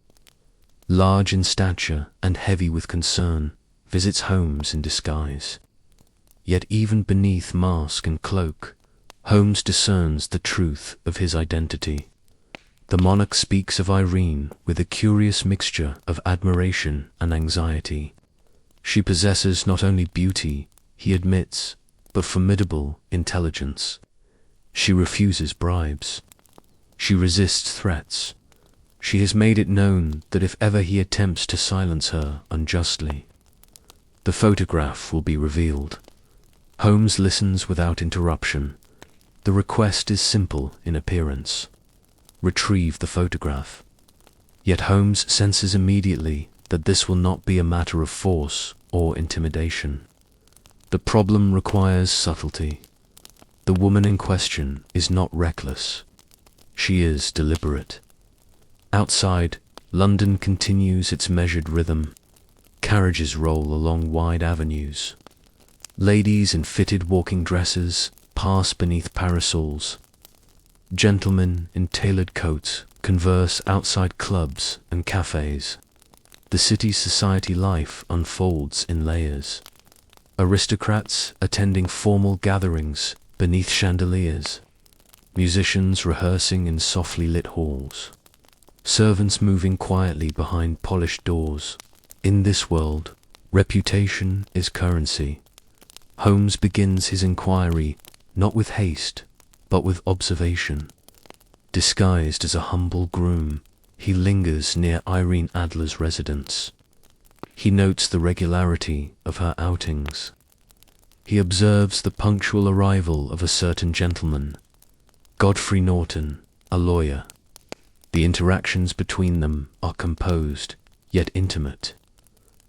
large in stature and heavy with concern, visits Holmes in disguise. Yet even beneath mask and cloak, Holmes discerns the truth of his identity. The monarch speaks of Irene with a curious mixture of admiration and anxiety. She possesses not only beauty, he admits, but formidable intelligence. She refuses bribes. She resists threats. She has made it known that if ever he attempts to silence her unjustly, the photograph will be revealed. Holmes listens without interruption. The request is simple in appearance. Retrieve the photograph. Yet Holmes senses immediately that this will not be a matter of force or intimidation. The problem requires subtlety. The woman in question is not reckless. She is deliberate. Outside, London continues its measured rhythm. Carriages roll along wide avenues. Ladies in fitted walking dresses pass beneath parasols. Gentlemen in tailored coats converse outside clubs and cafes. The city's society life unfolds in layers. Aristocrats attending formal gatherings beneath chandeliers. Musicians rehearsing in softly lit halls. Servants moving quietly behind polished doors. In this world, reputation is currency. Holmes begins his inquiry not with haste, but with observation. Disguised as a humble groom, he lingers near Irene Adler's residence. He notes the regularity of her outings. He observes the punctual arrival of a certain gentleman, Godfrey Norton, a lawyer. The interactions between them are composed, yet intimate.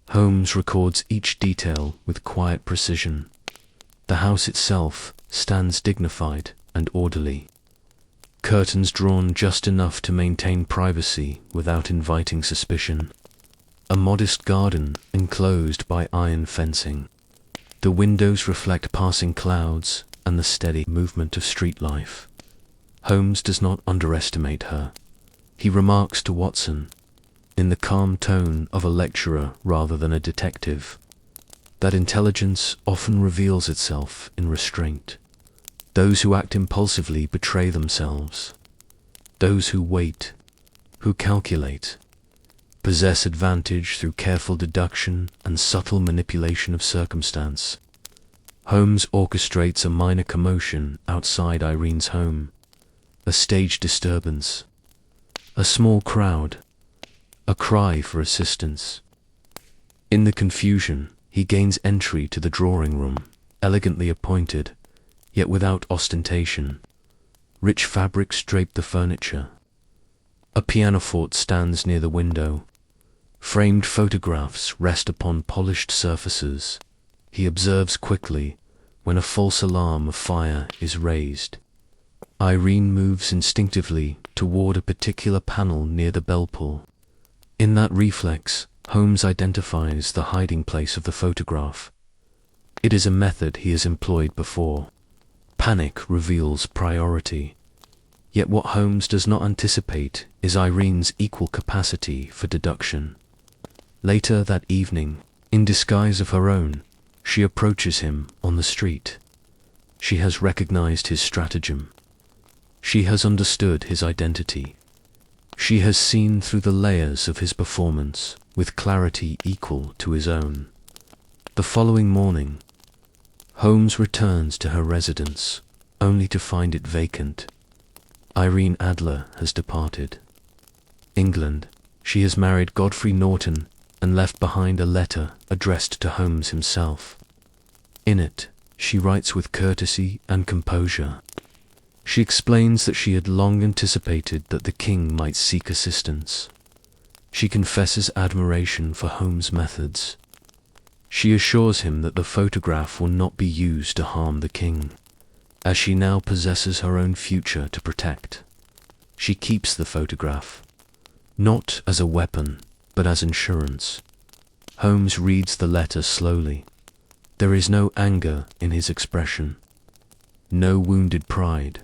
Holmes records each detail with quiet precision. The house itself stands dignified and orderly. Curtains drawn just enough to maintain privacy without inviting suspicion. A modest garden enclosed by iron fencing. The windows reflect passing clouds and the steady movement of street life. Holmes does not underestimate her. He remarks to Watson, in the calm tone of a lecturer rather than a detective, that intelligence often reveals itself in restraint. Those who act impulsively betray themselves. Those who wait, who calculate, possess advantage through careful deduction and subtle manipulation of circumstance. Holmes orchestrates a minor commotion outside Irene's home, a stage disturbance, a small crowd, a cry for assistance. In the confusion, he gains entry to the drawing room, elegantly appointed, yet without ostentation. Rich fabrics drape the furniture. A pianoforte stands near the window. Framed photographs rest upon polished surfaces. He observes quickly when a false alarm of fire is raised. Irene moves instinctively toward a particular panel near the bell pull. In that reflex, Holmes identifies the hiding place of the photograph. It is a method he has employed before. Panic reveals priority. Yet what Holmes does not anticipate is Irene's equal capacity for deduction. Later that evening, in disguise of her own, she approaches him on the street. She has recognized his stratagem. She has understood his identity. She has seen through the layers of his performance with clarity equal to his own. The following morning, Holmes returns to her residence, only to find it vacant. Irene Adler has departed. England. She has married Godfrey Norton and left behind a letter addressed to Holmes himself. In it, she writes with courtesy and composure. She explains that she had long anticipated that the king might seek assistance. She confesses admiration for Holmes' methods. She assures him that the photograph will not be used to harm the king, as she now possesses her own future to protect. She keeps the photograph, not as a weapon, but as insurance. Holmes reads the letter slowly. There is no anger in his expression, no wounded pride.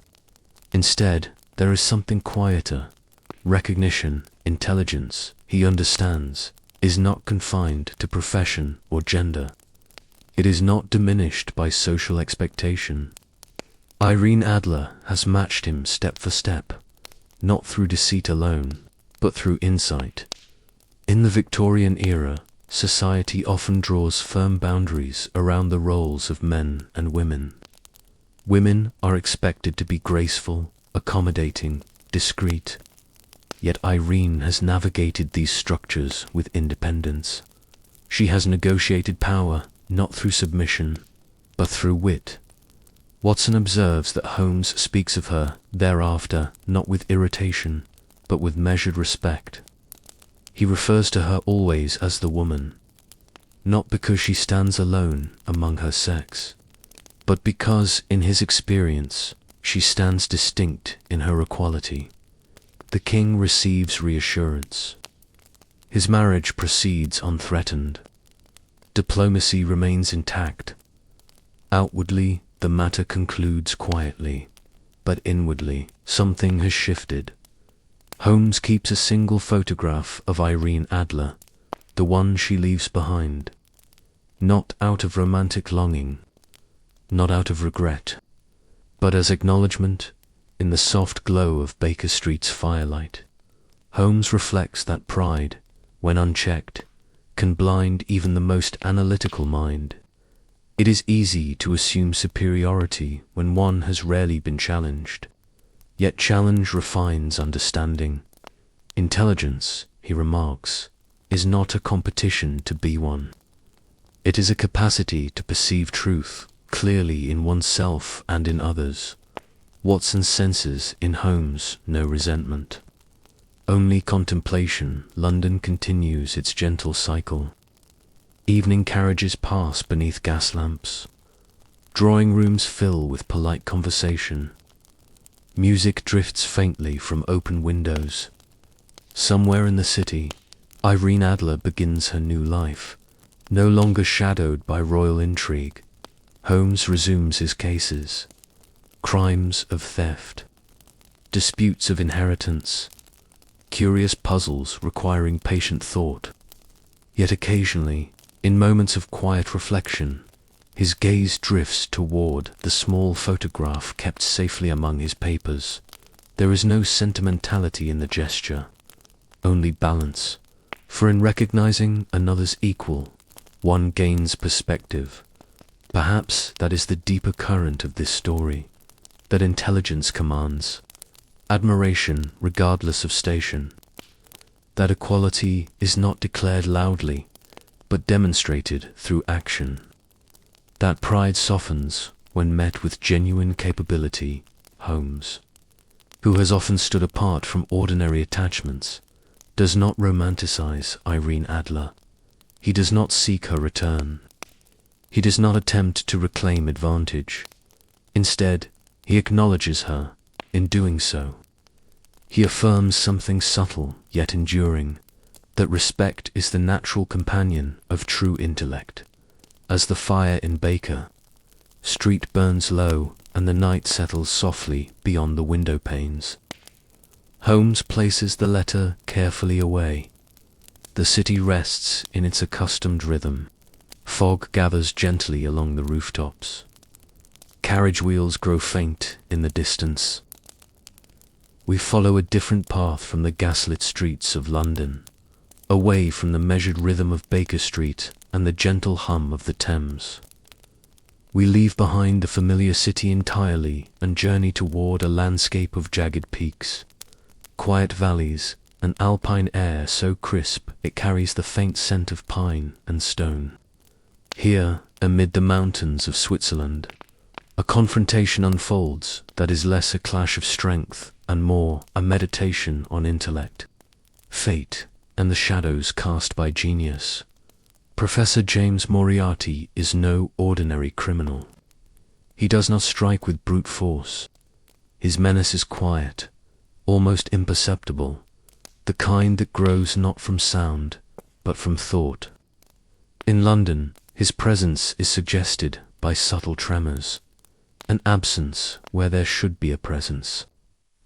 Instead, there is something quieter, recognition, intelligence. He understands, is not confined to profession or gender. It is not diminished by social expectation. Irene Adler has matched him step for step, not through deceit alone, but through insight. In the Victorian era, society often draws firm boundaries around the roles of men and women. Women are expected to be graceful, accommodating, discreet. Yet Irene has navigated these structures with independence. She has negotiated power not through submission, but through wit. Watson observes that Holmes speaks of her thereafter not with irritation, but with measured respect. He refers to her always as the woman, not because she stands alone among her sex, but because, in his experience, she stands distinct in her equality. The king receives reassurance. His marriage proceeds unthreatened. Diplomacy remains intact. Outwardly, the matter concludes quietly, but inwardly, something has shifted. Holmes keeps a single photograph of Irene Adler, the one she leaves behind, not out of romantic longing, not out of regret, but as acknowledgement. In the soft glow of Baker Street's firelight, Holmes reflects that pride, when unchecked, can blind even the most analytical mind. It is easy to assume superiority when one has rarely been challenged. Yet challenge refines understanding. Intelligence, he remarks, is not a competition to be one. It is a capacity to perceive truth clearly in oneself and in others. Watson senses in Holmes no resentment, only contemplation. London continues its gentle cycle. Evening carriages pass beneath gas lamps. Drawing rooms fill with polite conversation. Music drifts faintly from open windows. Somewhere in the city, Irene Adler begins her new life, no longer shadowed by royal intrigue. Holmes resumes his cases. Crimes of theft, disputes of inheritance, curious puzzles requiring patient thought. Yet occasionally, in moments of quiet reflection, his gaze drifts toward the small photograph kept safely among his papers. There is no sentimentality in the gesture, only balance, for in recognizing another's equal, one gains perspective. Perhaps that is the deeper current of this story, that intelligence commands, admiration regardless of station, that equality is not declared loudly, but demonstrated through action, that pride softens when met with genuine capability. Holmes, who has often stood apart from ordinary attachments, does not romanticize Irene Adler. He does not seek her return. He does not attempt to reclaim advantage. Instead, he acknowledges her. In doing so, he affirms something subtle yet enduring, that respect is the natural companion of true intellect. As the fire in Baker Street burns low and the night settles softly beyond the window panes, Holmes places the letter carefully away. The city rests in its accustomed rhythm. Fog gathers gently along the rooftops. Carriage wheels grow faint in the distance. We follow a different path from the gaslit streets of London, away from the measured rhythm of Baker Street and the gentle hum of the Thames. We leave behind the familiar city entirely and journey toward a landscape of jagged peaks, quiet valleys, an alpine air so crisp it carries the faint scent of pine and stone. Here, amid the mountains of Switzerland, a confrontation unfolds that is less a clash of strength and more a meditation on intellect, fate, and the shadows cast by genius. Professor James Moriarty is no ordinary criminal. He does not strike with brute force. His menace is quiet, almost imperceptible, the kind that grows not from sound, but from thought. In London, his presence is suggested by subtle tremors, an absence where there should be a presence,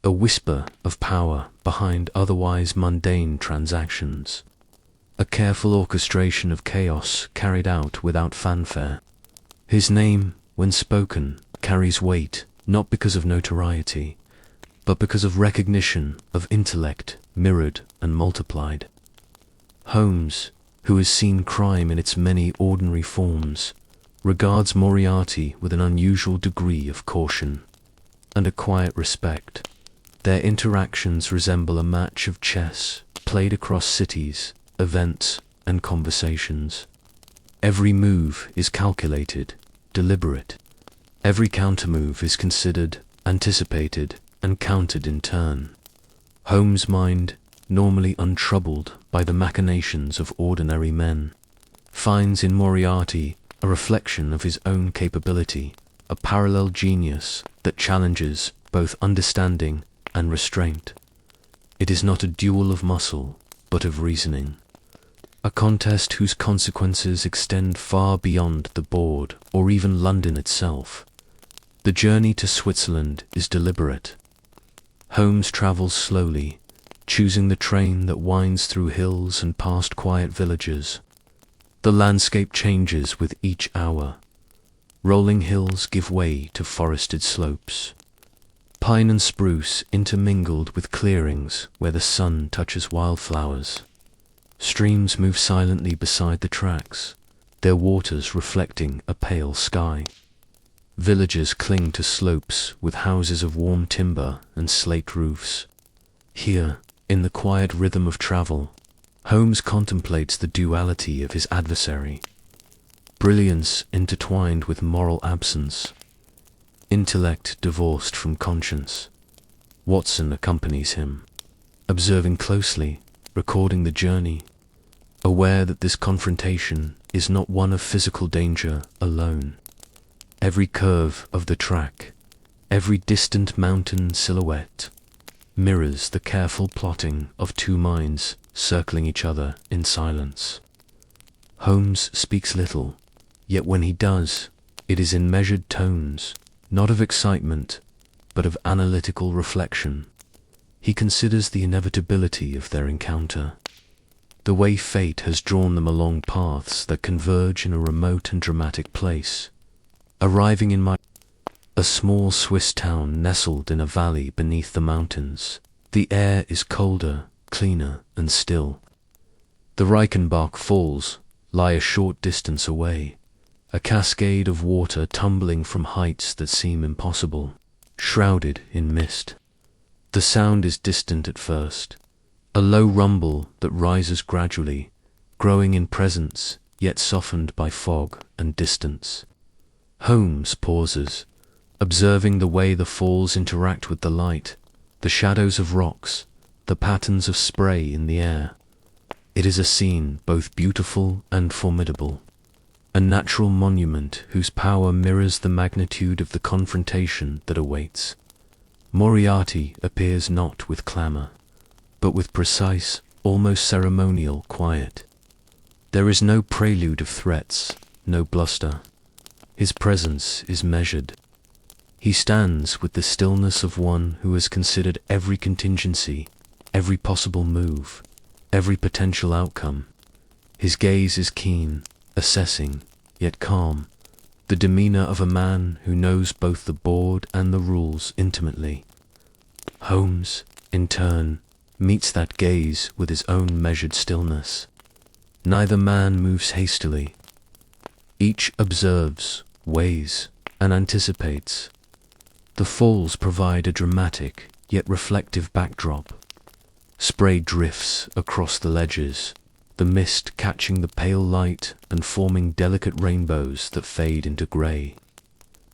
a whisper of power behind otherwise mundane transactions, a careful orchestration of chaos carried out without fanfare. His name, when spoken, carries weight not because of notoriety, but because of recognition of intellect mirrored and multiplied. Holmes, who has seen crime in its many ordinary forms, regards Moriarty with an unusual degree of caution and a quiet respect. Their interactions resemble a match of chess played across cities, events, and conversations. Every move is calculated, deliberate. Every countermove is considered, anticipated, and countered in turn. Holmes' mind, normally untroubled by the machinations of ordinary men, finds in Moriarty a reflection of his own capability, a parallel genius that challenges both understanding and restraint. It is not a duel of muscle, but of reasoning. A contest whose consequences extend far beyond the board or even London itself. The journey to Switzerland is deliberate. Holmes travels slowly, choosing the train that winds through hills and past quiet villages. The landscape changes with each hour. Rolling hills give way to forested slopes. Pine and spruce intermingled with clearings where the sun touches wildflowers. Streams move silently beside the tracks, their waters reflecting a pale sky. Villages cling to slopes with houses of warm timber and slate roofs. Here, in the quiet rhythm of travel, Holmes contemplates the duality of his adversary. Brilliance intertwined with moral absence. Intellect divorced from conscience. Watson accompanies him, observing closely, recording the journey, aware that this confrontation is not one of physical danger alone. Every curve of the track, every distant mountain silhouette, mirrors the careful plotting of two minds circling each other in silence. Holmes speaks little, yet when he does, it is in measured tones, not of excitement, but of analytical reflection. He considers the inevitability of their encounter, the way fate has drawn them along paths that converge in a remote and dramatic place. Arriving in a small Swiss town nestled in a valley beneath the mountains, the air is colder, cleaner, and still. The Reichenbach Falls lie a short distance away, a cascade of water tumbling from heights that seem impossible, shrouded in mist. The sound is distant at first, a low rumble that rises gradually, growing in presence, yet softened by fog and distance. Holmes pauses, observing the way the falls interact with the light, the shadows of rocks, the patterns of spray in the air. It is a scene both beautiful and formidable, a natural monument whose power mirrors the magnitude of the confrontation that awaits. Moriarty appears not with clamor, but with precise, almost ceremonial quiet. There is no prelude of threats, no bluster. His presence is measured. He stands with the stillness of one who has considered every contingency, every possible move, every potential outcome. His gaze is keen, assessing, yet calm, the demeanor of a man who knows both the board and the rules intimately. Holmes, in turn, meets that gaze with his own measured stillness. Neither man moves hastily. Each observes, weighs, and anticipates. The falls provide a dramatic, yet reflective backdrop. Spray drifts across the ledges, the mist catching the pale light and forming delicate rainbows that fade into grey.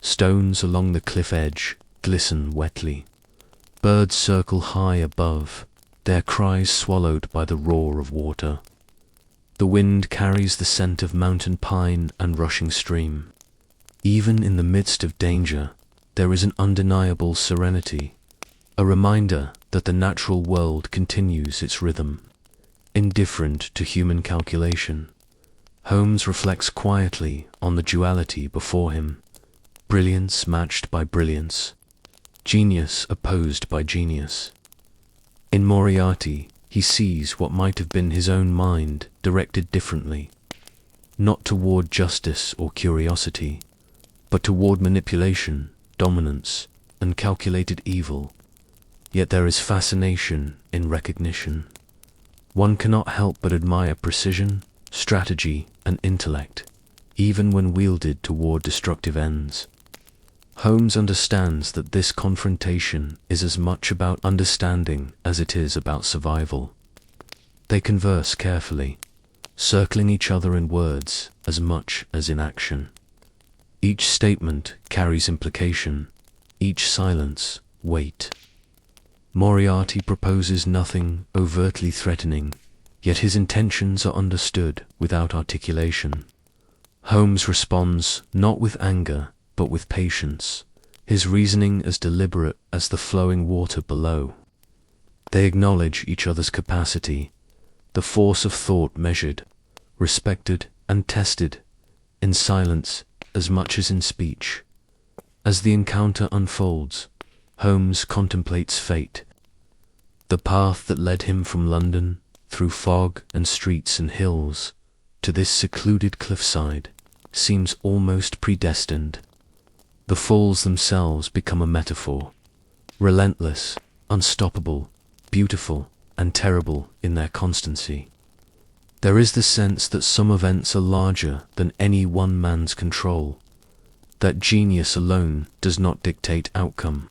Stones along the cliff edge glisten wetly. Birds circle high above, their cries swallowed by the roar of water. The wind carries the scent of mountain pine and rushing stream. Even in the midst of danger, there is an undeniable serenity, a reminder that the natural world continues its rhythm, indifferent to human calculation. Holmes reflects quietly on the duality before him, brilliance matched by brilliance, genius opposed by genius. In Moriarty, he sees what might have been his own mind directed differently, not toward justice or curiosity, but toward manipulation, dominance, and calculated evil. Yet there is fascination in recognition. One cannot help but admire precision, strategy, and intellect, even when wielded toward destructive ends. Holmes understands that this confrontation is as much about understanding as it is about survival. They converse carefully, circling each other in words as much as in action. Each statement carries implication, each silence weight. Moriarty proposes nothing overtly threatening, yet his intentions are understood without articulation. Holmes responds not with anger, but with patience, his reasoning as deliberate as the flowing water below. They acknowledge each other's capacity, the force of thought measured, respected, and tested, in silence as much as in speech. As the encounter unfolds, Holmes contemplates fate. The path that led him from London, through fog and streets and hills, to this secluded cliffside, seems almost predestined. The falls themselves become a metaphor, relentless, unstoppable, beautiful, and terrible in their constancy. There is the sense that some events are larger than any one man's control, that genius alone does not dictate outcome,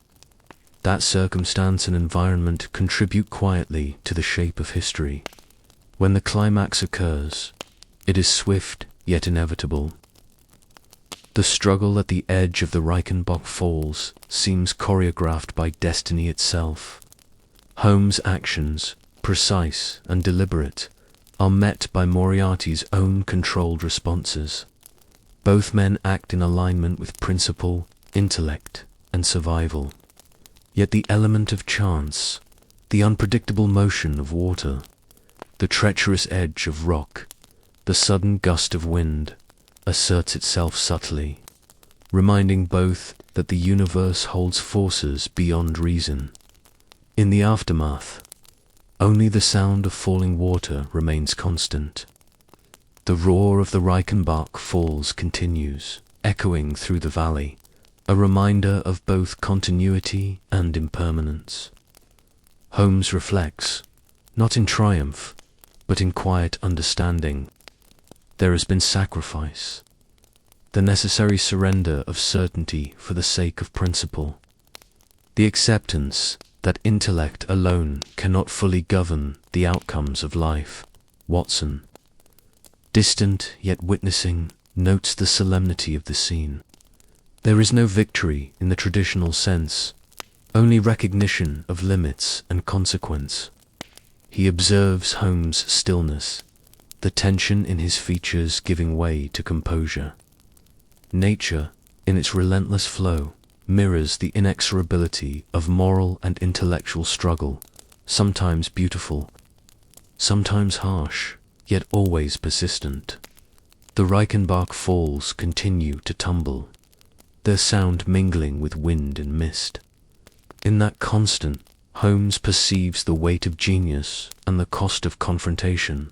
that circumstance and environment contribute quietly to the shape of history. When the climax occurs, it is swift yet inevitable. The struggle at the edge of the Reichenbach Falls seems choreographed by destiny itself. Holmes' actions, precise and deliberate, are met by Moriarty's own controlled responses. Both men act in alignment with principle, intellect, and survival. Yet the element of chance, the unpredictable motion of water, the treacherous edge of rock, the sudden gust of wind, asserts itself subtly, reminding both that the universe holds forces beyond reason. In the aftermath, only the sound of falling water remains constant. The roar of the Reichenbach Falls continues, echoing through the valley, a reminder of both continuity and impermanence. Holmes reflects, not in triumph, but in quiet understanding. There has been sacrifice, the necessary surrender of certainty for the sake of principle, the acceptance that intellect alone cannot fully govern the outcomes of life. Watson, distant yet witnessing, notes the solemnity of the scene. There is no victory in the traditional sense, only recognition of limits and consequence. He observes Holmes' stillness, the tension in his features giving way to composure. Nature, in its relentless flow, mirrors the inexorability of moral and intellectual struggle, sometimes beautiful, sometimes harsh, yet always persistent. The Reichenbach Falls continue to tumble, their sound mingling with wind and mist. In that constant, Holmes perceives the weight of genius and the cost of confrontation.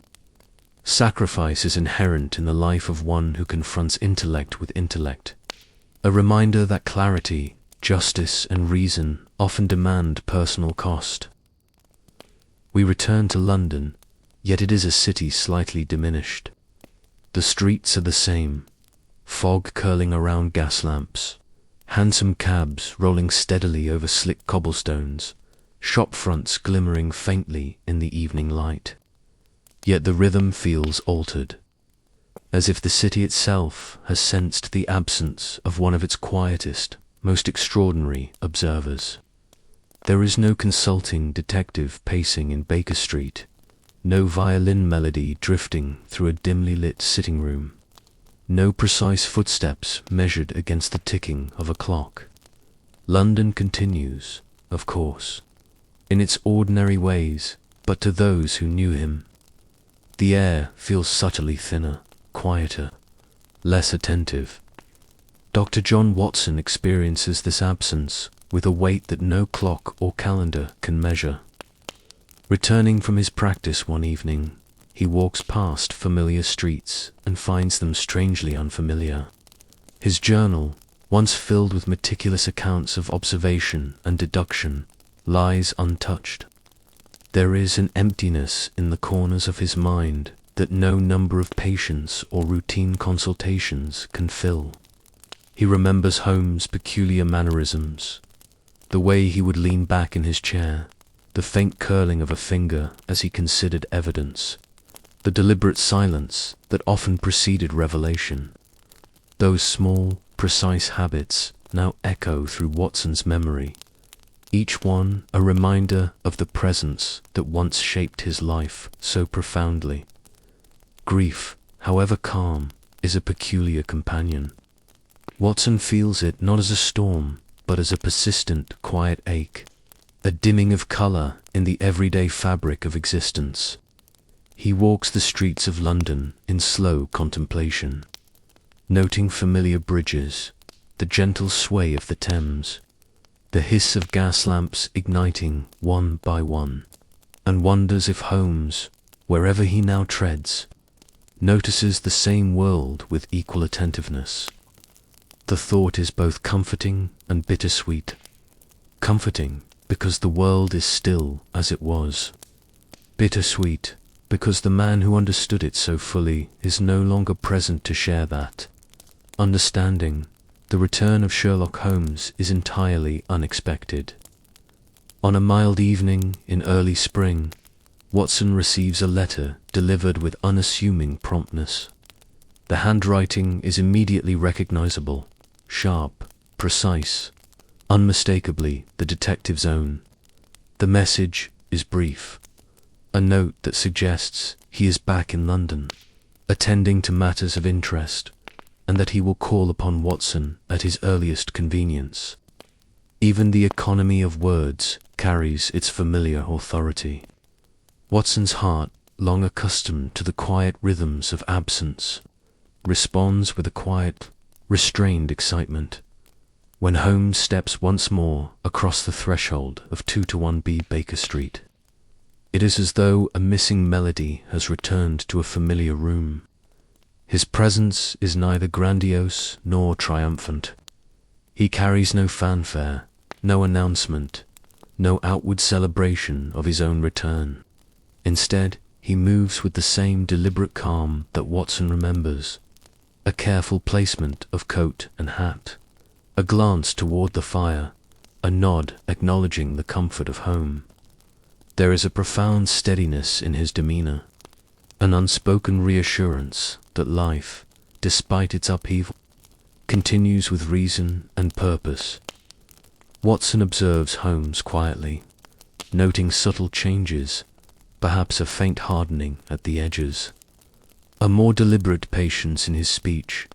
Sacrifice is inherent in the life of one who confronts intellect with intellect, a reminder that clarity, justice, and reason often demand personal cost. We return to London, yet it is a city slightly diminished. The streets are the same, fog curling around gas lamps, hansom cabs rolling steadily over slick cobblestones, shop fronts glimmering faintly in the evening light. Yet the rhythm feels altered, as if the city itself has sensed the absence of one of its quietest, most extraordinary observers. There is no consulting detective pacing in Baker Street, no violin melody drifting through a dimly lit sitting room, no precise footsteps measured against the ticking of a clock. London continues, of course, in its ordinary ways, but to those who knew him, the air feels subtly thinner, quieter, less attentive. Dr. John Watson experiences this absence with a weight that no clock or calendar can measure. Returning from his practice one evening, he walks past familiar streets and finds them strangely unfamiliar. His journal, once filled with meticulous accounts of observation and deduction, lies untouched. There is an emptiness in the corners of his mind that no number of patients or routine consultations can fill. He remembers Holmes' peculiar mannerisms, the way he would lean back in his chair, the faint curling of a finger as he considered evidence, the deliberate silence that often preceded revelation. Those small, precise habits now echo through Watson's memory, each one a reminder of the presence that once shaped his life so profoundly. Grief, however calm, is a peculiar companion. Watson feels it not as a storm, but as a persistent, quiet ache, a dimming of color in the everyday fabric of existence. He walks the streets of London in slow contemplation, noting familiar bridges, the gentle sway of the Thames, the hiss of gas lamps igniting one by one, and wonders if Holmes, wherever he now treads, notices the same world with equal attentiveness. The thought is both comforting and bittersweet. Comforting because the world is still as it was. Bittersweet because the man who understood it so fully is no longer present to share that understanding. The return of Sherlock Holmes is entirely unexpected. On a mild evening in early spring, Watson receives a letter delivered with unassuming promptness. The handwriting is immediately recognizable, sharp, precise, unmistakably the detective's own. The message is brief, a note that suggests he is back in London, attending to matters of interest, and that he will call upon Watson at his earliest convenience. Even the economy of words carries its familiar authority. Watson's heart, long accustomed to the quiet rhythms of absence, responds with a quiet, restrained excitement when Holmes steps once more across the threshold of 2-1B Baker Street. It is as though a missing melody has returned to a familiar room. His presence is neither grandiose nor triumphant. He carries no fanfare, no announcement, no outward celebration of his own return. Instead, he moves with the same deliberate calm that Watson remembers, a careful placement of coat and hat, a glance toward the fire, a nod acknowledging the comfort of home. There is a profound steadiness in his demeanor, an unspoken reassurance that life, despite its upheaval, continues with reason and purpose. Watson observes Holmes quietly, noting subtle changes, perhaps a faint hardening at the edges, a more deliberate patience in his speech,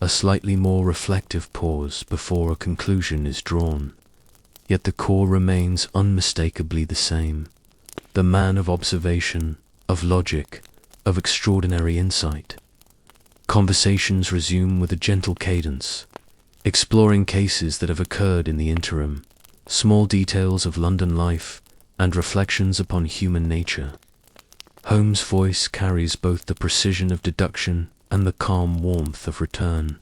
a slightly more reflective pause before a conclusion is drawn. Yet the core remains unmistakably the same, the man of observation, of logic, of extraordinary insight. Conversations resume with a gentle cadence, exploring cases that have occurred in the interim, small details of London life, and reflections upon human nature. Holmes' voice carries both the precision of deduction and the calm warmth of return,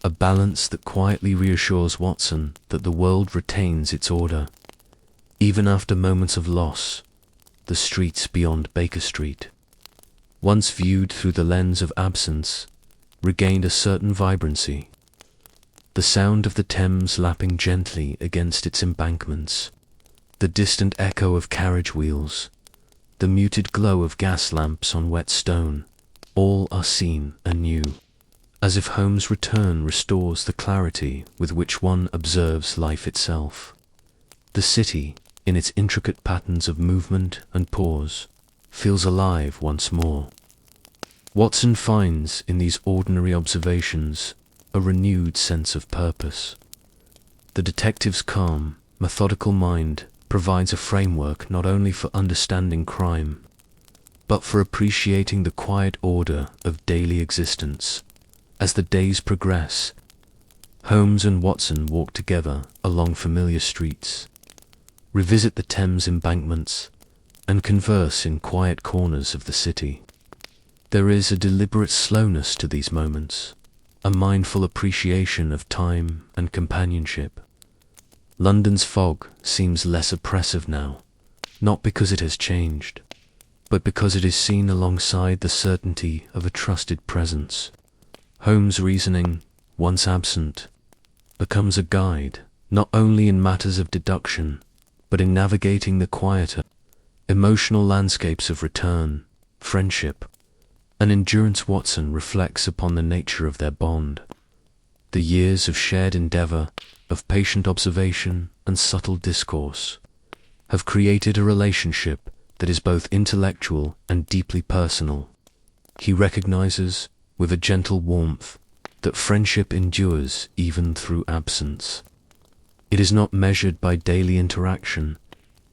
a balance that quietly reassures Watson that the world retains its order, even after moments of loss. The streets beyond Baker Street, once viewed through the lens of absence, regained a certain vibrancy. The sound of the Thames lapping gently against its embankments, the distant echo of carriage wheels, the muted glow of gas lamps on wet stone, all are seen anew, as if Holmes' return restores the clarity with which one observes life itself. The city, in its intricate patterns of movement and pause, feels alive once more. Watson finds in these ordinary observations a renewed sense of purpose. The detective's calm, methodical mind provides a framework not only for understanding crime, but for appreciating the quiet order of daily existence. As the days progress, Holmes and Watson walk together along familiar streets, revisit the Thames embankments, and converse in quiet corners of the city. There is a deliberate slowness to these moments, a mindful appreciation of time and companionship. London's fog seems less oppressive now, not because it has changed, but because it is seen alongside the certainty of a trusted presence. Holmes' reasoning, once absent, becomes a guide, not only in matters of deduction, but in navigating the quieter, emotional landscapes of return, friendship, and endurance. Watson reflects upon the nature of their bond. The years of shared endeavor, of patient observation and subtle discourse, have created a relationship that is both intellectual and deeply personal. He recognizes, with a gentle warmth, that friendship endures even through absence. It is not measured by daily interaction,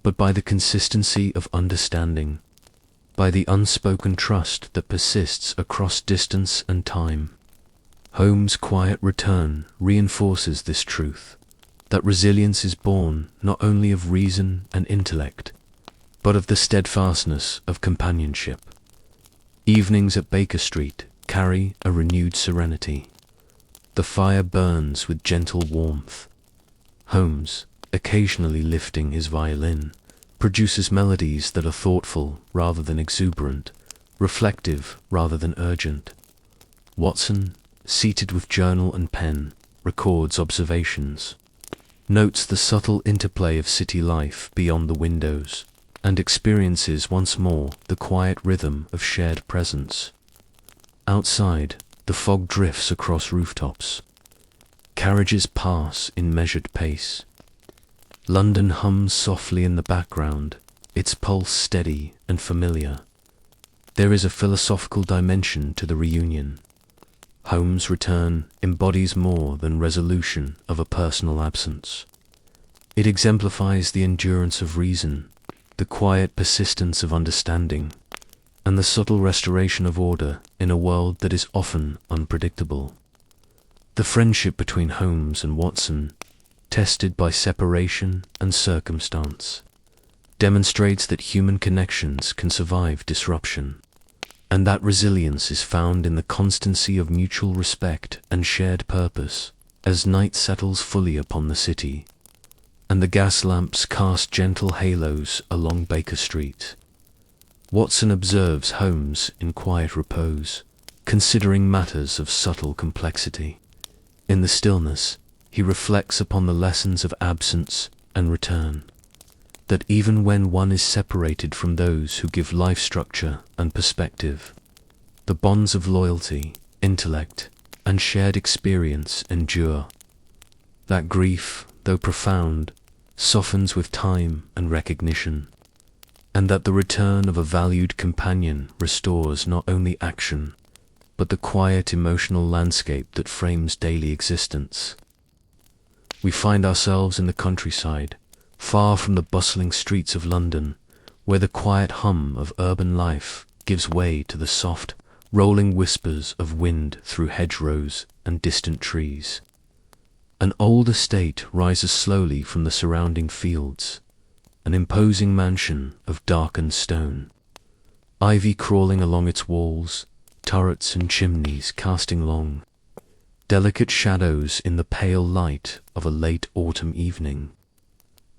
but by the consistency of understanding, by the unspoken trust that persists across distance and time. Holmes' quiet return reinforces this truth, that resilience is born not only of reason and intellect, but of the steadfastness of companionship. Evenings at Baker Street carry a renewed serenity. The fire burns with gentle warmth. Holmes, occasionally lifting his violin, produces melodies that are thoughtful rather than exuberant, reflective rather than urgent. Watson, seated with journal and pen, records observations, notes the subtle interplay of city life beyond the windows, and experiences once more the quiet rhythm of shared presence. Outside, the fog drifts across rooftops. Carriages pass in measured pace. London hums softly in the background, its pulse steady and familiar. There is a philosophical dimension to the reunion. Holmes' return embodies more than resolution of a personal absence. It exemplifies the endurance of reason, the quiet persistence of understanding, and the subtle restoration of order in a world that is often unpredictable. The friendship between Holmes and Watson, tested by separation and circumstance, demonstrates that human connections can survive disruption, and that resilience is found in the constancy of mutual respect and shared purpose. As night settles fully upon the city, and the gas lamps cast gentle halos along Baker Street, Watson observes Holmes in quiet repose, considering matters of subtle complexity. In the stillness, he reflects upon the lessons of absence and return, that even when one is separated from those who give life structure and perspective, the bonds of loyalty, intellect, and shared experience endure. That grief, though profound, softens with time and recognition, and that the return of a valued companion restores not only action, but the quiet emotional landscape that frames daily existence. We find ourselves in the countryside, far from the bustling streets of London, where the quiet hum of urban life gives way to the soft, rolling whispers of wind through hedgerows and distant trees. An old estate rises slowly from the surrounding fields, an imposing mansion of darkened stone, ivy crawling along its walls, turrets and chimneys casting long, delicate shadows in the pale light of a late autumn evening.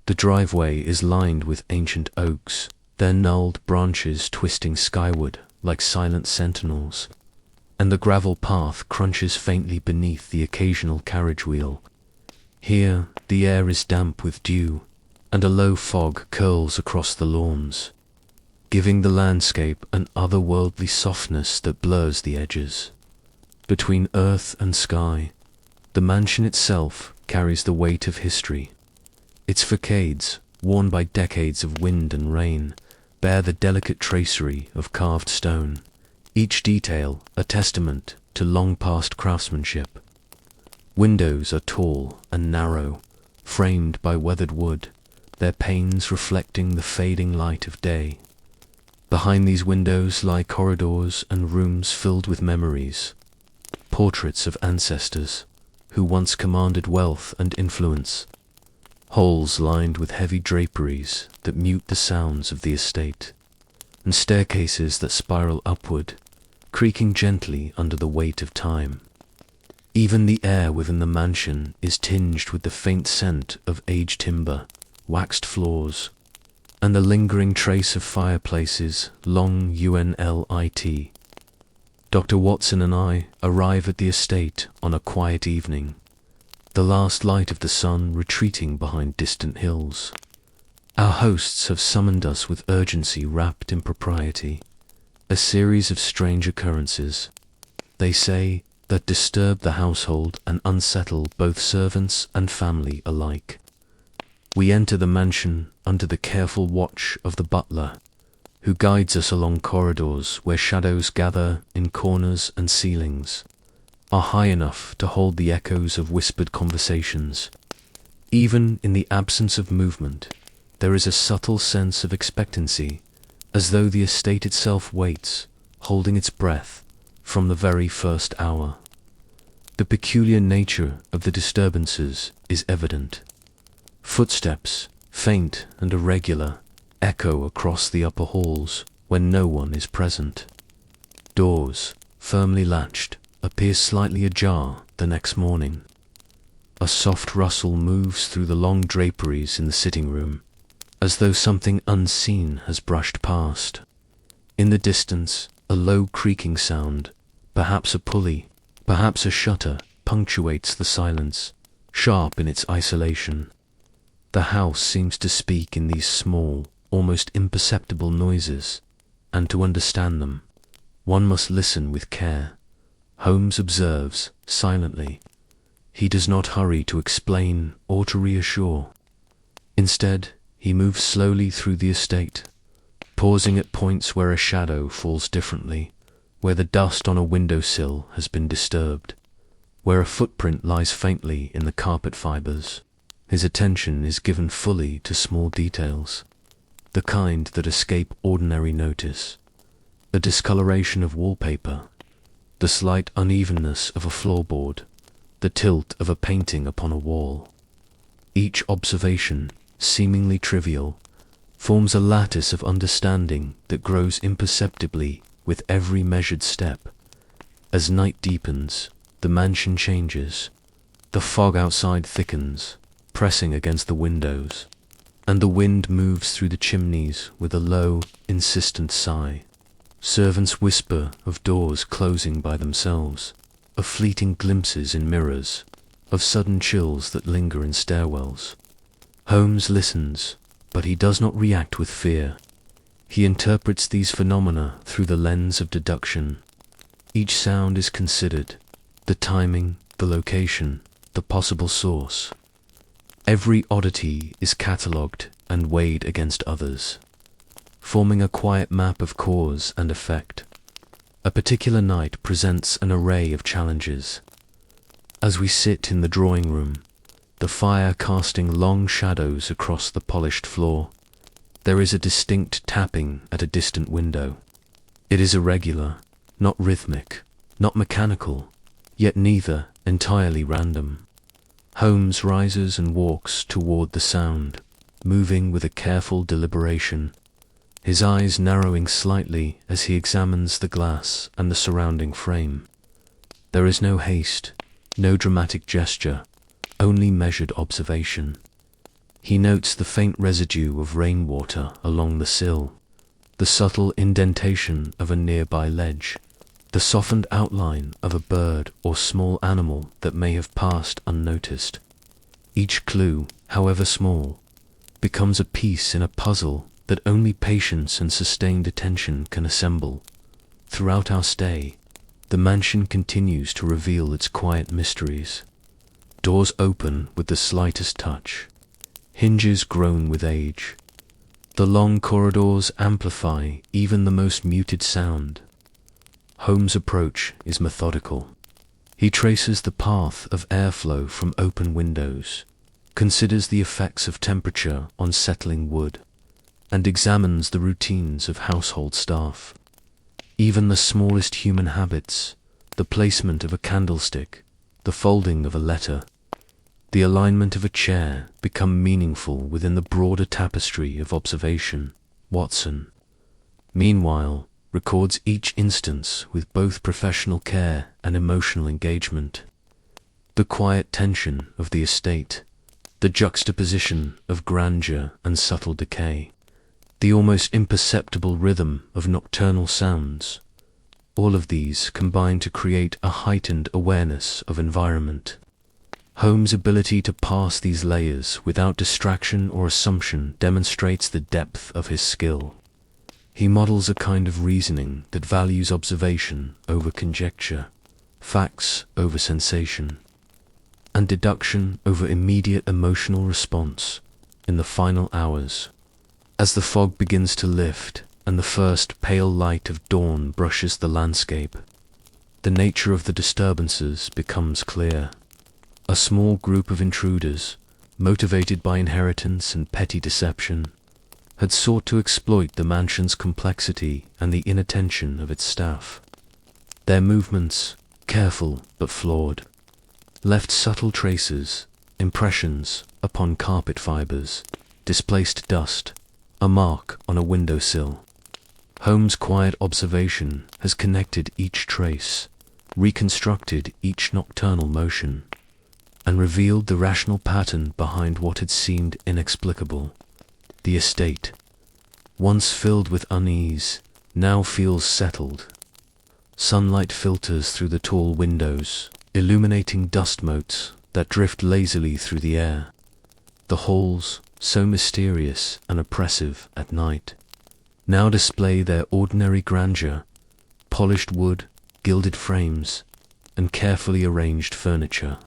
The driveway is lined with ancient oaks, their gnarled branches twisting skyward like silent sentinels. and the gravel path crunches faintly beneath the occasional carriage wheel. Here, the air is damp with dew, and a low fog curls across the lawns, giving the landscape an otherworldly softness that blurs the edges. Between earth and sky, the mansion itself carries the weight of history. Its facades, worn by decades of wind and rain, bear the delicate tracery of carved stone, each detail a testament to long-past craftsmanship. Windows are tall and narrow, framed by weathered wood, their panes reflecting the fading light of day. Behind these windows lie corridors and rooms filled with memories, portraits of ancestors who once commanded wealth and influence, halls lined with heavy draperies that mute the sounds of the estate, and staircases that spiral upward, creaking gently under the weight of time. Even the air within the mansion is tinged with the faint scent of aged timber, waxed floors, and the lingering trace of fireplaces long unlit. Dr. Watson and I arrive at the estate on a quiet evening, the last light of the sun retreating behind distant hills. Our hosts have summoned us with urgency wrapped in propriety, a series of strange occurrences, they say, that disturb the household and unsettle both servants and family alike. We enter the mansion under the careful watch of the butler, who guides us along corridors where shadows gather in corners and ceilings, are high enough to hold the echoes of whispered conversations. Even in the absence of movement, there is a subtle sense of expectancy, as though the estate itself waits, holding its breath, from the very first hour. The peculiar nature of the disturbances is evident. Footsteps, faint and irregular, echo across the upper halls when no one is present. Doors, firmly latched, appear slightly ajar the next morning. A soft rustle moves through the long draperies in the sitting room, as though something unseen has brushed past. In the distance, a low creaking sound, perhaps a pulley, perhaps a shutter, punctuates the silence, sharp in its isolation. The house seems to speak in these small, almost imperceptible noises, and to understand them, one must listen with care. Holmes observes, silently. He does not hurry to explain or to reassure. Instead, he moves slowly through the estate, pausing at points where a shadow falls differently, where the dust on a windowsill has been disturbed, where a footprint lies faintly in the carpet fibers. His attention is given fully to small details, the kind that escape ordinary notice. The discoloration of wallpaper, the slight unevenness of a floorboard, the tilt of a painting upon a wall. Each observation, seemingly trivial, forms a lattice of understanding that grows imperceptibly with every measured step. As night deepens, the mansion changes. The fog outside thickens, pressing against the windows, and the wind moves through the chimneys with a low, insistent sigh. Servants whisper of doors closing by themselves, of fleeting glimpses in mirrors, of sudden chills that linger in stairwells. Holmes listens, but he does not react with fear. He interprets these phenomena through the lens of deduction. Each sound is considered, the timing, the location, the possible source. Every oddity is catalogued and weighed against others, forming a quiet map of cause and effect. A particular night presents an array of challenges. As we sit in the drawing room, the fire casting long shadows across the polished floor, there is a distinct tapping at a distant window. It is irregular, not rhythmic, not mechanical, yet neither entirely random. Holmes rises and walks toward the sound, moving with a careful deliberation, his eyes narrowing slightly as he examines the glass and the surrounding frame. There is no haste, no dramatic gesture, only measured observation. He notes the faint residue of rainwater along the sill, the subtle indentation of a nearby ledge, the softened outline of a bird or small animal that may have passed unnoticed. Each clue, however small, becomes a piece in a puzzle that only patience and sustained attention can assemble. Throughout our stay, the mansion continues to reveal its quiet mysteries. Doors open with the slightest touch. Hinges groan with age. The long corridors amplify even the most muted sound. Holmes' approach is methodical. He traces the path of airflow from open windows, considers the effects of temperature on settling wood, and examines the routines of household staff. Even the smallest human habits, the placement of a candlestick, the folding of a letter, the alignment of a chair, become meaningful within the broader tapestry of observation. Watson, meanwhile, records each instance with both professional care and emotional engagement. The quiet tension of the estate, the juxtaposition of grandeur and subtle decay, the almost imperceptible rhythm of nocturnal sounds, all of these combine to create a heightened awareness of environment. Holmes' ability to pass these layers without distraction or assumption demonstrates the depth of his skill. He models a kind of reasoning that values observation over conjecture, facts over sensation, and deduction over immediate emotional response in the final hours. As the fog begins to lift and the first pale light of dawn brushes the landscape, the nature of the disturbances becomes clear. A small group of intruders, motivated by inheritance and petty deception, had sought to exploit the mansion's complexity and the inattention of its staff. Their movements, careful but flawed, left subtle traces, impressions upon carpet fibers, displaced dust, a mark on a windowsill. Holmes' quiet observation has connected each trace, reconstructed each nocturnal motion, and revealed the rational pattern behind what had seemed inexplicable. The estate, once filled with unease, now feels settled. Sunlight filters through the tall windows, illuminating dust motes that drift lazily through the air. The halls, so mysterious and oppressive at night, now display their ordinary grandeur: polished wood, gilded frames, and carefully arranged furniture.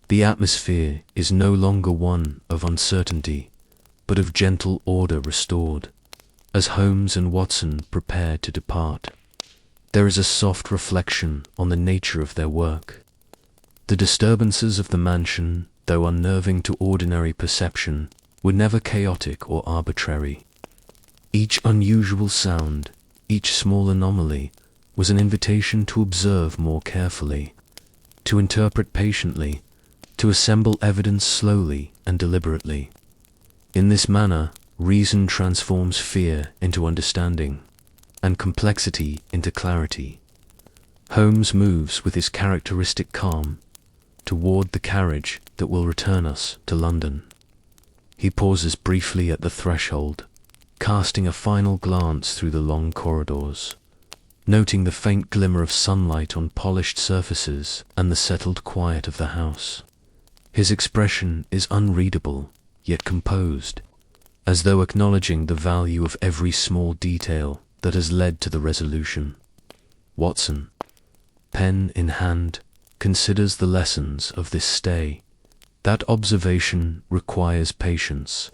The atmosphere is no longer one of uncertainty, but of gentle order restored. As Holmes and Watson prepare to depart, there is a soft reflection on the nature of their work. The disturbances of the mansion, though unnerving to ordinary perception, were never chaotic or arbitrary. Each unusual sound, each small anomaly, was an invitation to observe more carefully, to interpret patiently, to assemble evidence slowly and deliberately. In this manner, reason transforms fear into understanding, and complexity into clarity. Holmes moves with his characteristic calm toward the carriage that will return us to London. He pauses briefly at the threshold, casting a final glance through the long corridors, noting the faint glimmer of sunlight on polished surfaces and the settled quiet of the house. His expression is unreadable, yet composed, as though acknowledging the value of every small detail that has led to the resolution. Watson, pen in hand, considers the lessons of this stay. That observation requires patience,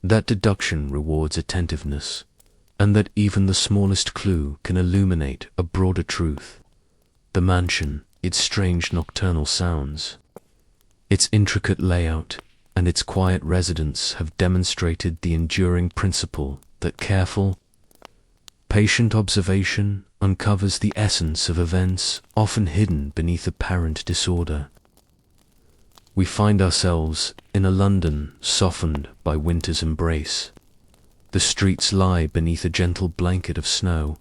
that deduction rewards attentiveness, and that even the smallest clue can illuminate a broader truth. The mansion, its strange nocturnal sounds, its intricate layout, and its quiet residents have demonstrated the enduring principle that careful, patient observation uncovers the essence of events often hidden beneath apparent disorder. We find ourselves in a London softened by winter's embrace. The streets lie beneath a gentle blanket of snow,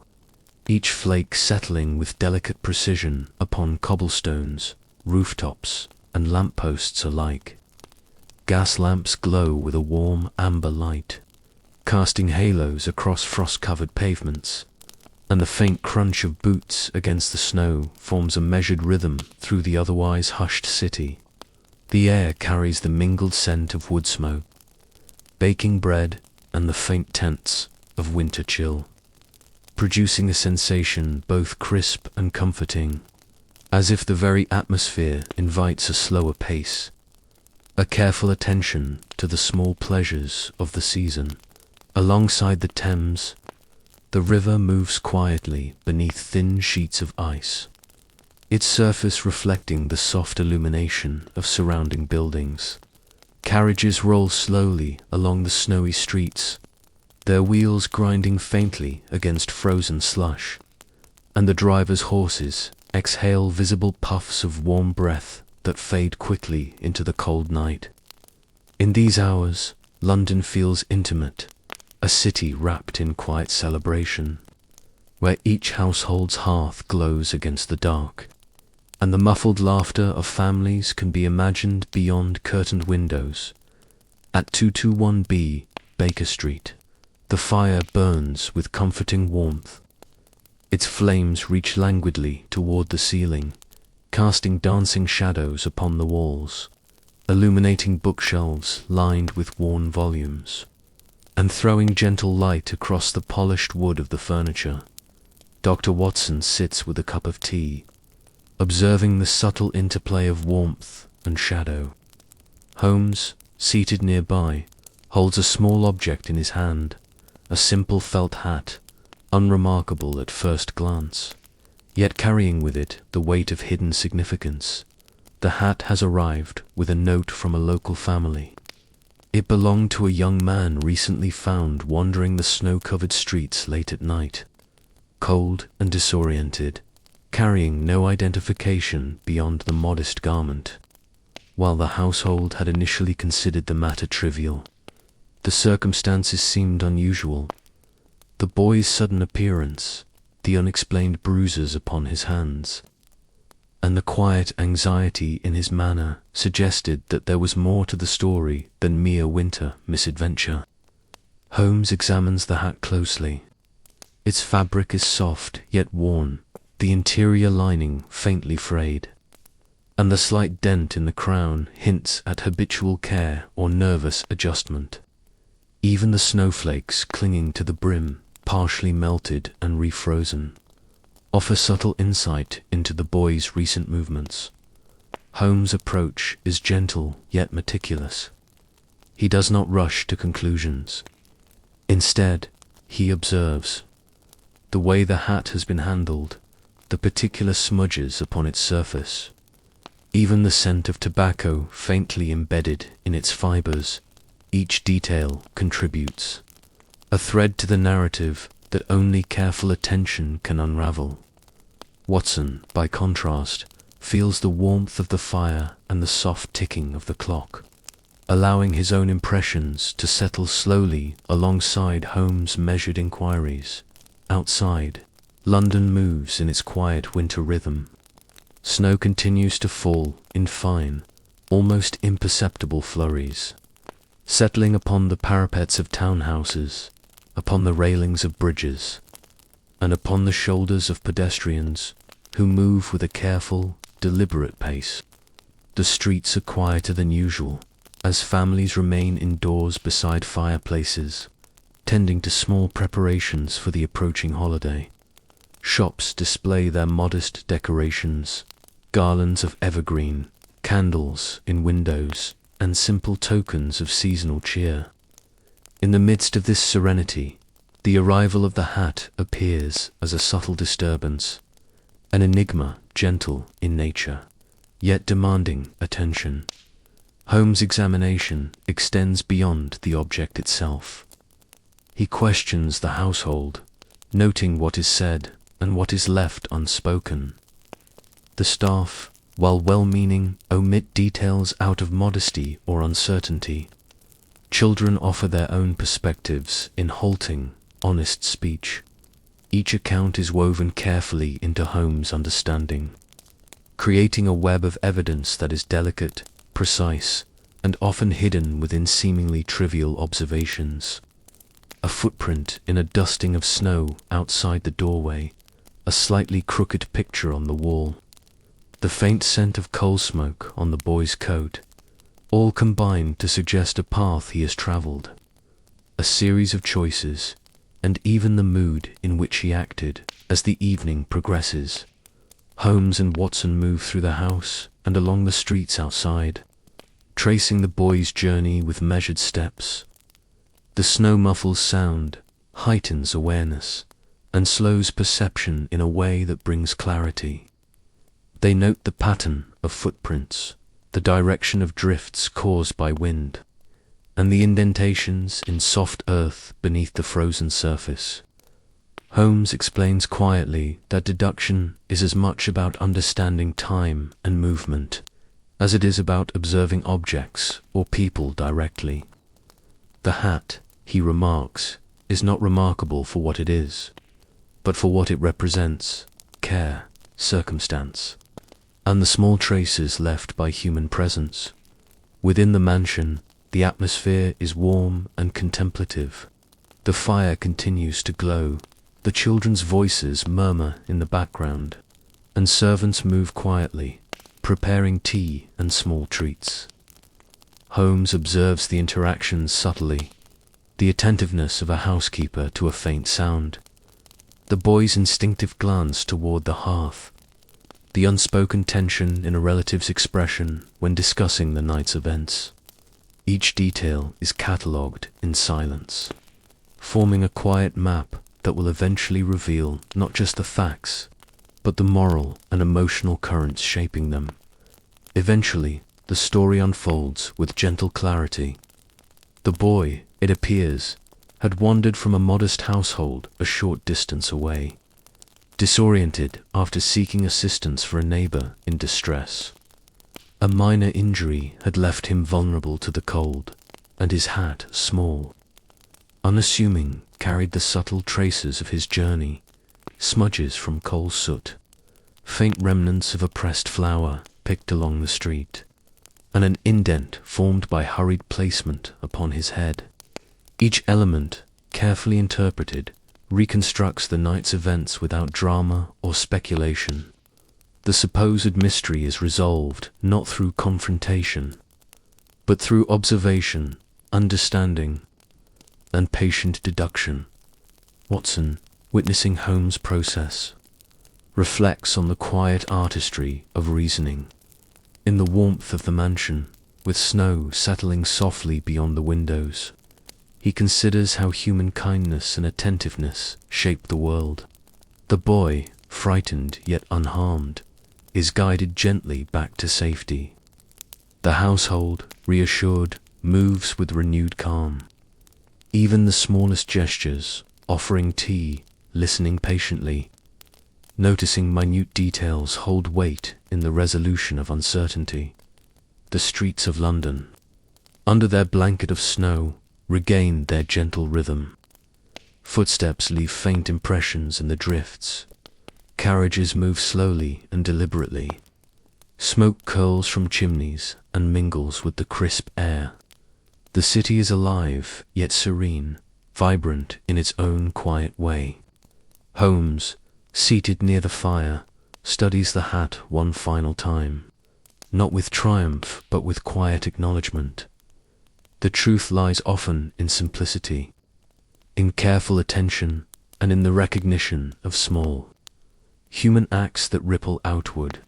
each flake settling with delicate precision upon cobblestones, rooftops, and lampposts alike. Gas lamps glow with a warm amber light, casting halos across frost-covered pavements, and the faint crunch of boots against the snow forms a measured rhythm through the otherwise hushed city. The air carries the mingled scent of wood smoke, baking bread, and the faint tints of winter chill, producing a sensation both crisp and comforting, as if the very atmosphere invites a slower pace, a careful attention to the small pleasures of the season. Alongside the Thames, the river moves quietly beneath thin sheets of ice, its surface reflecting the soft illumination of surrounding buildings. Carriages roll slowly along the snowy streets, their wheels grinding faintly against frozen slush, and the driver's horses exhale visible puffs of warm breath that fade quickly into the cold night. In these hours, London feels intimate, a city wrapped in quiet celebration, where each household's hearth glows against the dark, and the muffled laughter of families can be imagined beyond curtained windows. At 221B Baker Street, the fire burns with comforting warmth. Its flames reach languidly toward the ceiling, casting dancing shadows upon the walls, illuminating bookshelves lined with worn volumes, and throwing gentle light across the polished wood of the furniture. Dr. Watson sits with a cup of tea, observing the subtle interplay of warmth and shadow. Holmes, seated nearby, holds a small object in his hand, a simple felt hat, unremarkable at first glance, yet carrying with it the weight of hidden significance. The hat has arrived with a note from a local family. It belonged to a young man recently found wandering the snow-covered streets late at night, cold and disoriented, carrying no identification beyond the modest garment. While the household had initially considered the matter trivial, the circumstances seemed unusual. The boy's sudden appearance, the unexplained bruises upon his hands, and the quiet anxiety in his manner suggested that there was more to the story than mere winter misadventure. Holmes examines the hat closely. Its fabric is soft yet worn, the interior lining faintly frayed, and the slight dent in the crown hints at habitual care or nervous adjustment. Even the snowflakes clinging to the brim, partially melted and refrozen, offer subtle insight into the boy's recent movements. Holmes' approach is gentle yet meticulous. He does not rush to conclusions. Instead, he observes the way the hat has been handled, the particular smudges upon its surface, even the scent of tobacco faintly embedded in its fibers. Each detail contributes a thread to the narrative that only careful attention can unravel. Watson, by contrast, feels the warmth of the fire and the soft ticking of the clock, allowing his own impressions to settle slowly alongside Holmes' measured inquiries. Outside, London moves in its quiet winter rhythm. Snow continues to fall in fine, almost imperceptible flurries, settling upon the parapets of townhouses, upon the railings of bridges, and upon the shoulders of pedestrians who move with a careful, deliberate pace. The streets are quieter than usual, as families remain indoors beside fireplaces, tending to small preparations for the approaching holiday. Shops display their modest decorations, garlands of evergreen, candles in windows, and simple tokens of seasonal cheer. In the midst of this serenity, the arrival of the hat appears as a subtle disturbance, an enigma gentle in nature, yet demanding attention. Holmes' examination extends beyond the object itself. He questions the household, noting what is said and what is left unspoken. The staff, while well-meaning, omit details out of modesty or uncertainty. Children offer their own perspectives in halting, honest speech. Each account is woven carefully into Holmes' understanding, creating a web of evidence that is delicate, precise, and often hidden within seemingly trivial observations. a footprint in a dusting of snow outside the doorway, a slightly crooked picture on the wall, the faint scent of coal smoke on the boy's coat, all combined to suggest a path he has travelled, a series of choices, and even the mood in which he acted as the evening progresses. Holmes and Watson move through the house and along the streets outside, tracing the boy's journey with measured steps. The snow muffles sound, heightens awareness, and slows perception in a way that brings clarity. They note the pattern of footprints, the direction of drifts caused by wind, and the indentations in soft earth beneath the frozen surface. Holmes explains quietly that deduction is as much about understanding time and movement as it is about observing objects or people directly. The hat, he remarks, is not remarkable for what it is, but for what it represents: care, circumstance, and the small traces left by human presence. Within the mansion, the atmosphere is warm and contemplative. The fire continues to glow, the children's voices murmur in the background, and servants move quietly, preparing tea and small treats. Holmes observes the interactions subtly, the attentiveness of a housekeeper to a faint sound, the boy's instinctive glance toward the hearth, the unspoken tension in a relative's expression when discussing the night's events. Each detail is catalogued in silence, forming a quiet map that will eventually reveal not just the facts, but the moral and emotional currents shaping them. Eventually, the story unfolds with gentle clarity. The boy, it appears, had wandered from a modest household a short distance away, disoriented after seeking assistance for a neighbor in distress. A minor injury had left him vulnerable to the cold, and his hat, small, unassuming, carried the subtle traces of his journey, smudges from coal soot, faint remnants of a pressed flower picked along the street, and an indent formed by hurried placement upon his head. Each element, carefully interpreted, reconstructs the night's events without drama or speculation. The supposed mystery is resolved not through confrontation, but through observation, understanding, and patient deduction. Watson, witnessing Holmes' process, reflects on the quiet artistry of reasoning. In the warmth of the mansion, with snow settling softly beyond the windows, he considers how human kindness and attentiveness shape the world. The boy, frightened yet unharmed, is guided gently back to safety. The household, reassured, moves with renewed calm. Even the smallest gestures, offering tea, listening patiently, noticing minute details, hold weight in the resolution of uncertainty. The streets of London, under their blanket of snow, regain their gentle rhythm. Footsteps leave faint impressions in the drifts. Carriages move slowly and deliberately. Smoke curls from chimneys and mingles with the crisp air. The city is alive, yet serene, vibrant in its own quiet way. Holmes, seated near the fire, studies the hat one final time, not with triumph but with quiet acknowledgement. The truth lies often in simplicity, in careful attention, and in the recognition of small, human acts that ripple outward.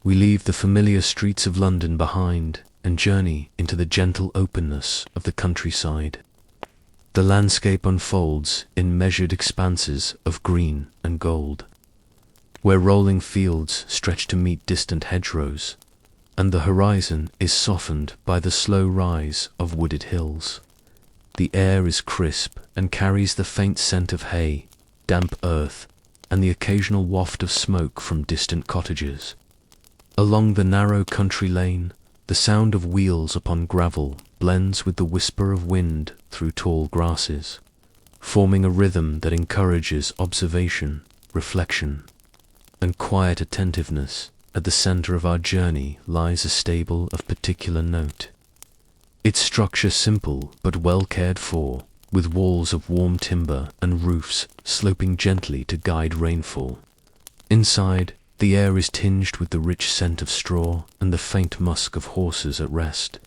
We leave the familiar streets of London behind and journey into the gentle openness of the countryside. The landscape unfolds in measured expanses of green and gold, where rolling fields stretch to meet distant hedgerows, and the horizon is softened by the slow rise of wooded hills. The air is crisp and carries the faint scent of hay, damp earth, and the occasional waft of smoke from distant cottages. Along the narrow country lane, the sound of wheels upon gravel blends with the whisper of wind through tall grasses, forming a rhythm that encourages observation, reflection, and quiet attentiveness. At the center of our journey lies a stable of particular note. Its structure simple but well cared for, with walls of warm timber and roofs sloping gently to guide rainfall. Inside, the air is tinged with the rich scent of straw and the faint musk of horses at rest.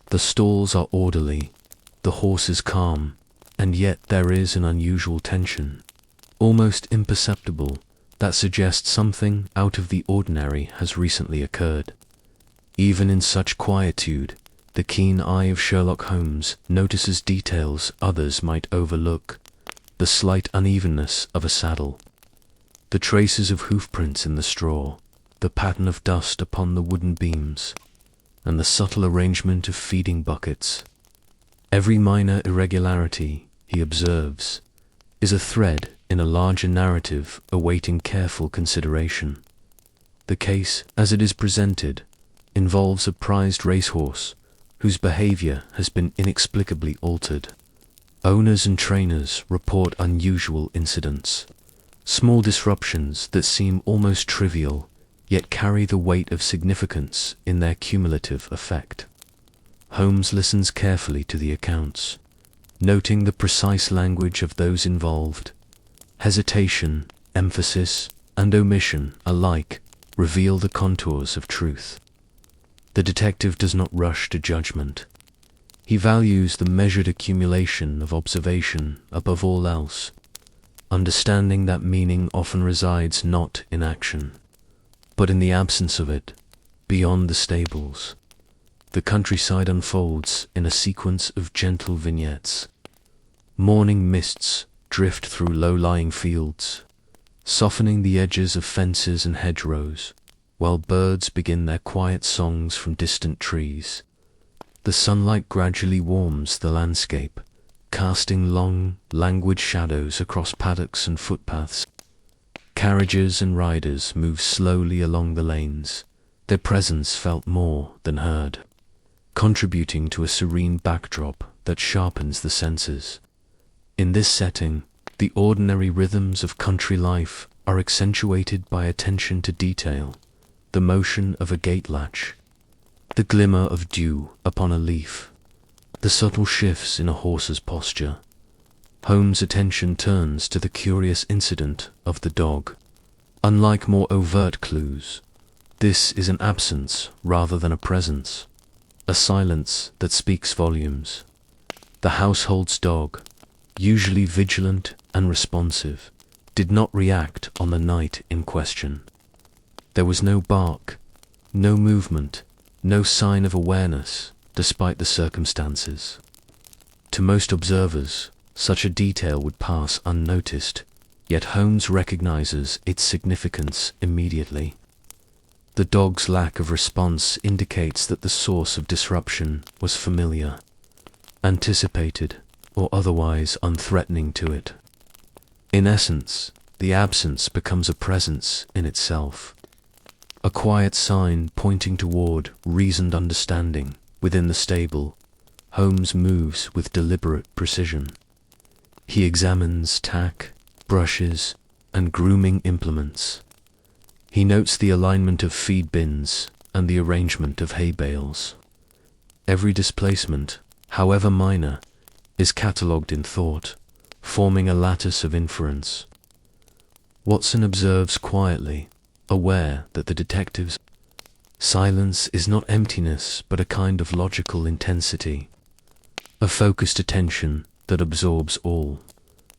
The stalls are orderly, the horses calm, and yet there is an unusual tension, almost imperceptible, that suggests something out of the ordinary has recently occurred. Even in such quietude, the keen eye of Sherlock Holmes notices details others might overlook: the slight unevenness of a saddle, the traces of hoofprints in the straw, the pattern of dust upon the wooden beams, and the subtle arrangement of feeding buckets. Every minor irregularity, he observes, is a thread in a larger narrative awaiting careful consideration. The case, as it is presented, involves a prized racehorse whose behavior has been inexplicably altered. Owners and trainers report unusual incidents, small disruptions that seem almost trivial, yet carry the weight of significance in their cumulative effect. Holmes listens carefully to the accounts, noting the precise language of those involved. Hesitation, emphasis, and omission alike reveal the contours of truth. The detective does not rush to judgment. He values the measured accumulation of observation above all else, understanding that meaning often resides not in action, but in the absence of it, beyond the stables. The countryside unfolds in a sequence of gentle vignettes. Morning mists drift through low-lying fields, softening the edges of fences and hedgerows, while birds begin their quiet songs from distant trees. The sunlight gradually warms the landscape, casting long, languid shadows across paddocks and footpaths. Carriages and riders move slowly along the lanes, their presence felt more than heard, contributing to a serene backdrop that sharpens the senses. In this setting, the ordinary rhythms of country life are accentuated by attention to detail: the motion of a gate latch, the glimmer of dew upon a leaf, the subtle shifts in a horse's posture. Holmes' attention turns to the curious incident of the dog. Unlike more overt clues, this is an absence rather than a presence, a silence that speaks volumes. The household's dog, usually vigilant and responsive, did not react on the night in question. There was no bark, no movement, no sign of awareness, despite the circumstances. To most observers, such a detail would pass unnoticed, yet Holmes recognizes its significance immediately. The dog's lack of response indicates that the source of disruption was familiar, anticipated, or otherwise unthreatening to it. In essence, the absence becomes a presence in itself, a quiet sign pointing toward reasoned understanding. Within the stable, Holmes moves with deliberate precision. He examines tack, brushes, and grooming implements. He notes the alignment of feed bins and the arrangement of hay bales. Every displacement, however minor, is catalogued in thought, forming a lattice of inference. Watson observes quietly, aware that the detective's silence is not emptiness but a kind of logical intensity, a focused attention that absorbs all,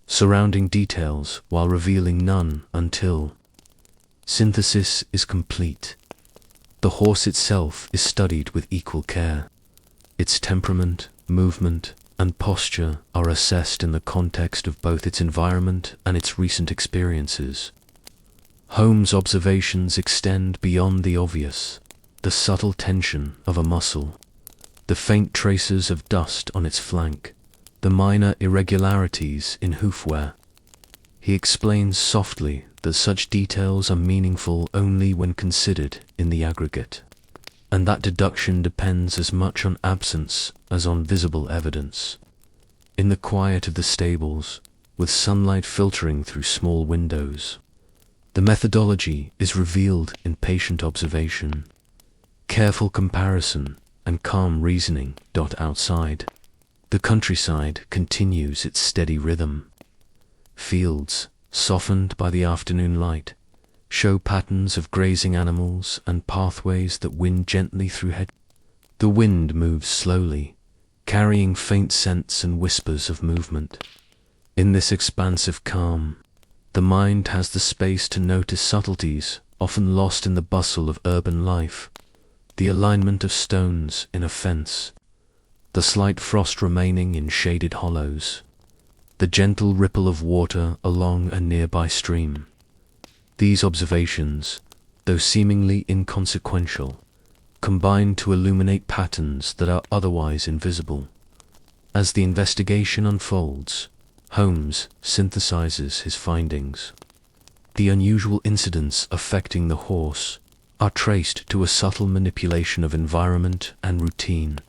surrounding details while revealing none until synthesis is complete. The horse itself is studied with equal care. Its temperament, movement, and posture are assessed in the context of both its environment and its recent experiences. Holmes' observations extend beyond the obvious: the subtle tension of a muscle, the faint traces of dust on its flank, the minor irregularities in hoofwear. He explains softly that such details are meaningful only when considered in the aggregate, and that deduction depends as much on absence as on visible evidence. In the quiet of the stables, with sunlight filtering through small windows, the methodology is revealed in patient observation, careful comparison, and calm reasoning. Outside, The countryside continues its steady rhythm. Fields, softened by the afternoon light, show patterns of grazing animals and pathways that wind gently through hedges. The wind moves slowly, carrying faint scents and whispers of movement. In this expansive calm, the mind has the space to notice subtleties often lost in the bustle of urban life. The alignment of stones in a fence, the slight frost remaining in shaded hollows, the gentle ripple of water along a nearby stream. These observations, though seemingly inconsequential, combine to illuminate patterns that are otherwise invisible. As the investigation unfolds, Holmes synthesizes his findings. The unusual incidents affecting the horse are traced to a subtle manipulation of environment and routine.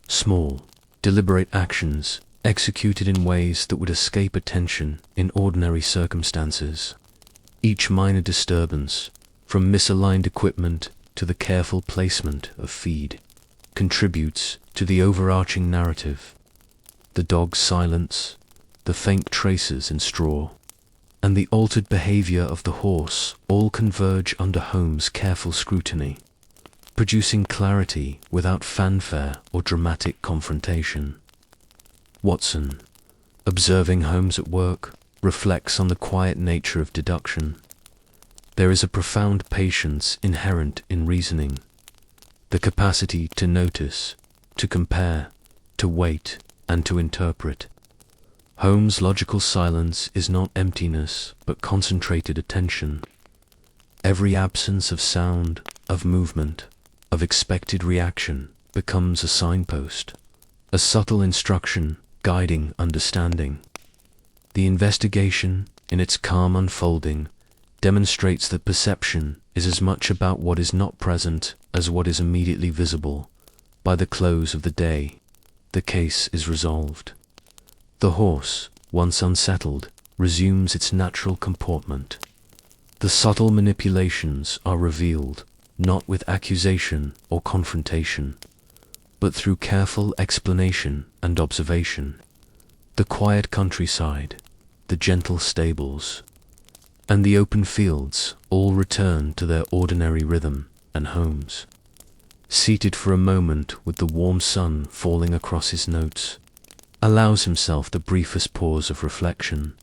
Small, deliberate actions executed in ways that would escape attention in ordinary circumstances. Each minor disturbance, from misaligned equipment to the careful placement of feed, contributes to the overarching narrative. The dog's silence, the faint traces in straw, and the altered behavior of the horse all converge under Holmes' careful scrutiny, producing clarity without fanfare or dramatic confrontation. Watson, observing Holmes at work, reflects on the quiet nature of deduction. There is a profound patience inherent in reasoning, the capacity to notice, to compare, to wait, and to interpret. Holmes' logical silence is not emptiness, but concentrated attention. Every absence of sound, of movement, of expected reaction becomes a signpost, a subtle instruction guiding understanding. The investigation, in its calm unfolding, demonstrates that perception is as much about what is not present as what is immediately visible. By the close of the day, the case is resolved. The horse, once unsettled, resumes its natural comportment. The subtle manipulations are revealed, not with accusation or confrontation, but through careful explanation and observation. The quiet countryside, the gentle stables, and the open fields all return to their ordinary rhythm, and Holmes, seated for a moment with the warm sun falling across his notes, allows himself the briefest pause of reflection.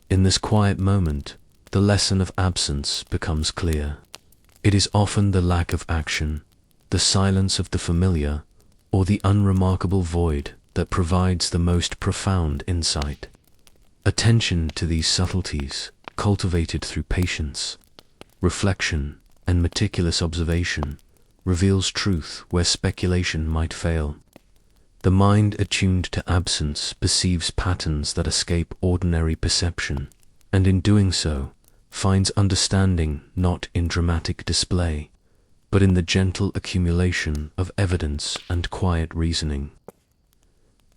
In this quiet moment, the lesson of absence becomes clear. It is often the lack of action, the silence of the familiar, or the unremarkable void that provides the most profound insight. Attention to these subtleties, cultivated through patience, reflection, and meticulous observation, reveals truth where speculation might fail. The mind attuned to absence perceives patterns that escape ordinary perception, and in doing so, finds understanding not in dramatic display, but in the gentle accumulation of evidence and quiet reasoning.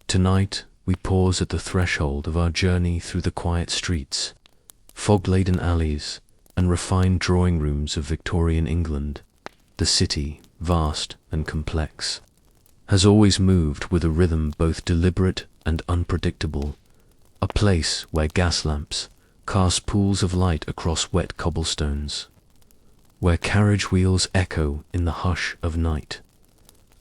Tonight, we pause at the threshold of our journey through the quiet streets, fog-laden alleys, and refined drawing rooms of Victorian England. The city, vast and complex, has always moved with a rhythm both deliberate and unpredictable, a place where gas lamps cast pools of light across wet cobblestones, where carriage wheels echo in the hush of night,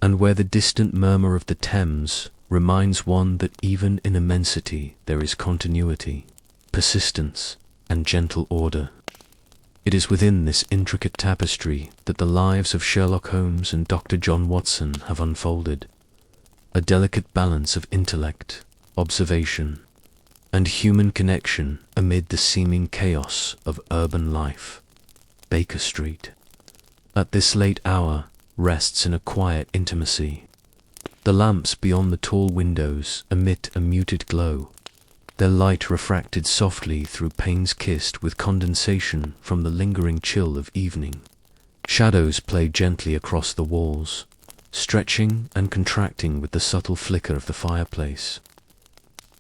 and where the distant murmur of the Thames reminds one that even in immensity there is continuity, persistence, and gentle order. It is within this intricate tapestry that the lives of Sherlock Holmes and Dr. John Watson have unfolded, a delicate balance of intellect, observation, and human connection amid the seeming chaos of urban life. Baker Street, at this late hour, rests in a quiet intimacy. The lamps beyond the tall windows emit a muted glow, their light refracted softly through panes kissed with condensation from the lingering chill of evening. Shadows play gently across the walls, stretching and contracting with the subtle flicker of the fireplace.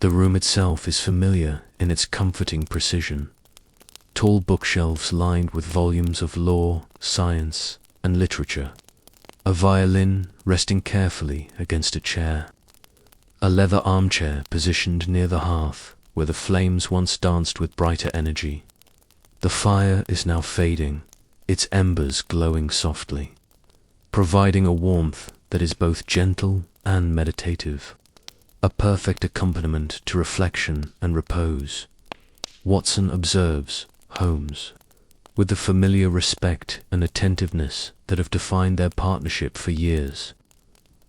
The room itself is familiar in its comforting precision. Tall bookshelves lined with volumes of law, science, and literature. A violin resting carefully against a chair. A leather armchair positioned near the hearth, where the flames once danced with brighter energy. The fire is now fading, its embers glowing softly, providing a warmth that is both gentle and meditative, a perfect accompaniment to reflection and repose. Watson observes Holmes with the familiar respect and attentiveness that have defined their partnership for years.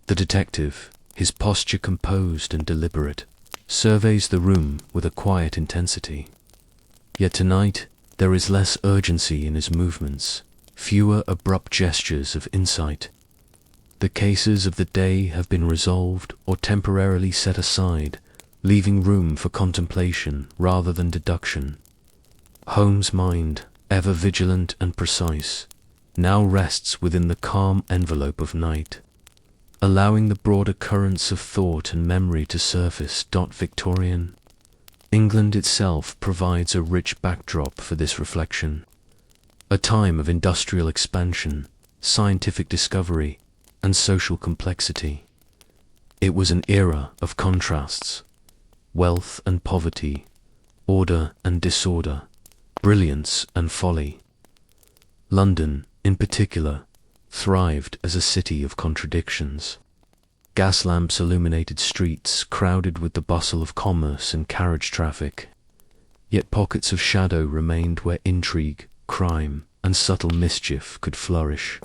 The detective, his posture composed and deliberate, surveys the room with a quiet intensity. Yet tonight, there is less urgency in his movements, fewer abrupt gestures of insight. The cases of the day have been resolved or temporarily set aside, leaving room for contemplation rather than deduction. Holmes' mind, ever vigilant and precise, now rests within the calm envelope of night, allowing the broader currents of thought and memory to surface. Victorian England itself provides a rich backdrop for this reflection, a time of industrial expansion, scientific discovery, and social complexity. It was an era of contrasts, wealth and poverty, order and disorder, brilliance and folly. London, in particular, thrived as a city of contradictions. Gas lamps illuminated streets crowded with the bustle of commerce and carriage traffic, yet pockets of shadow remained where intrigue, crime, and subtle mischief could flourish.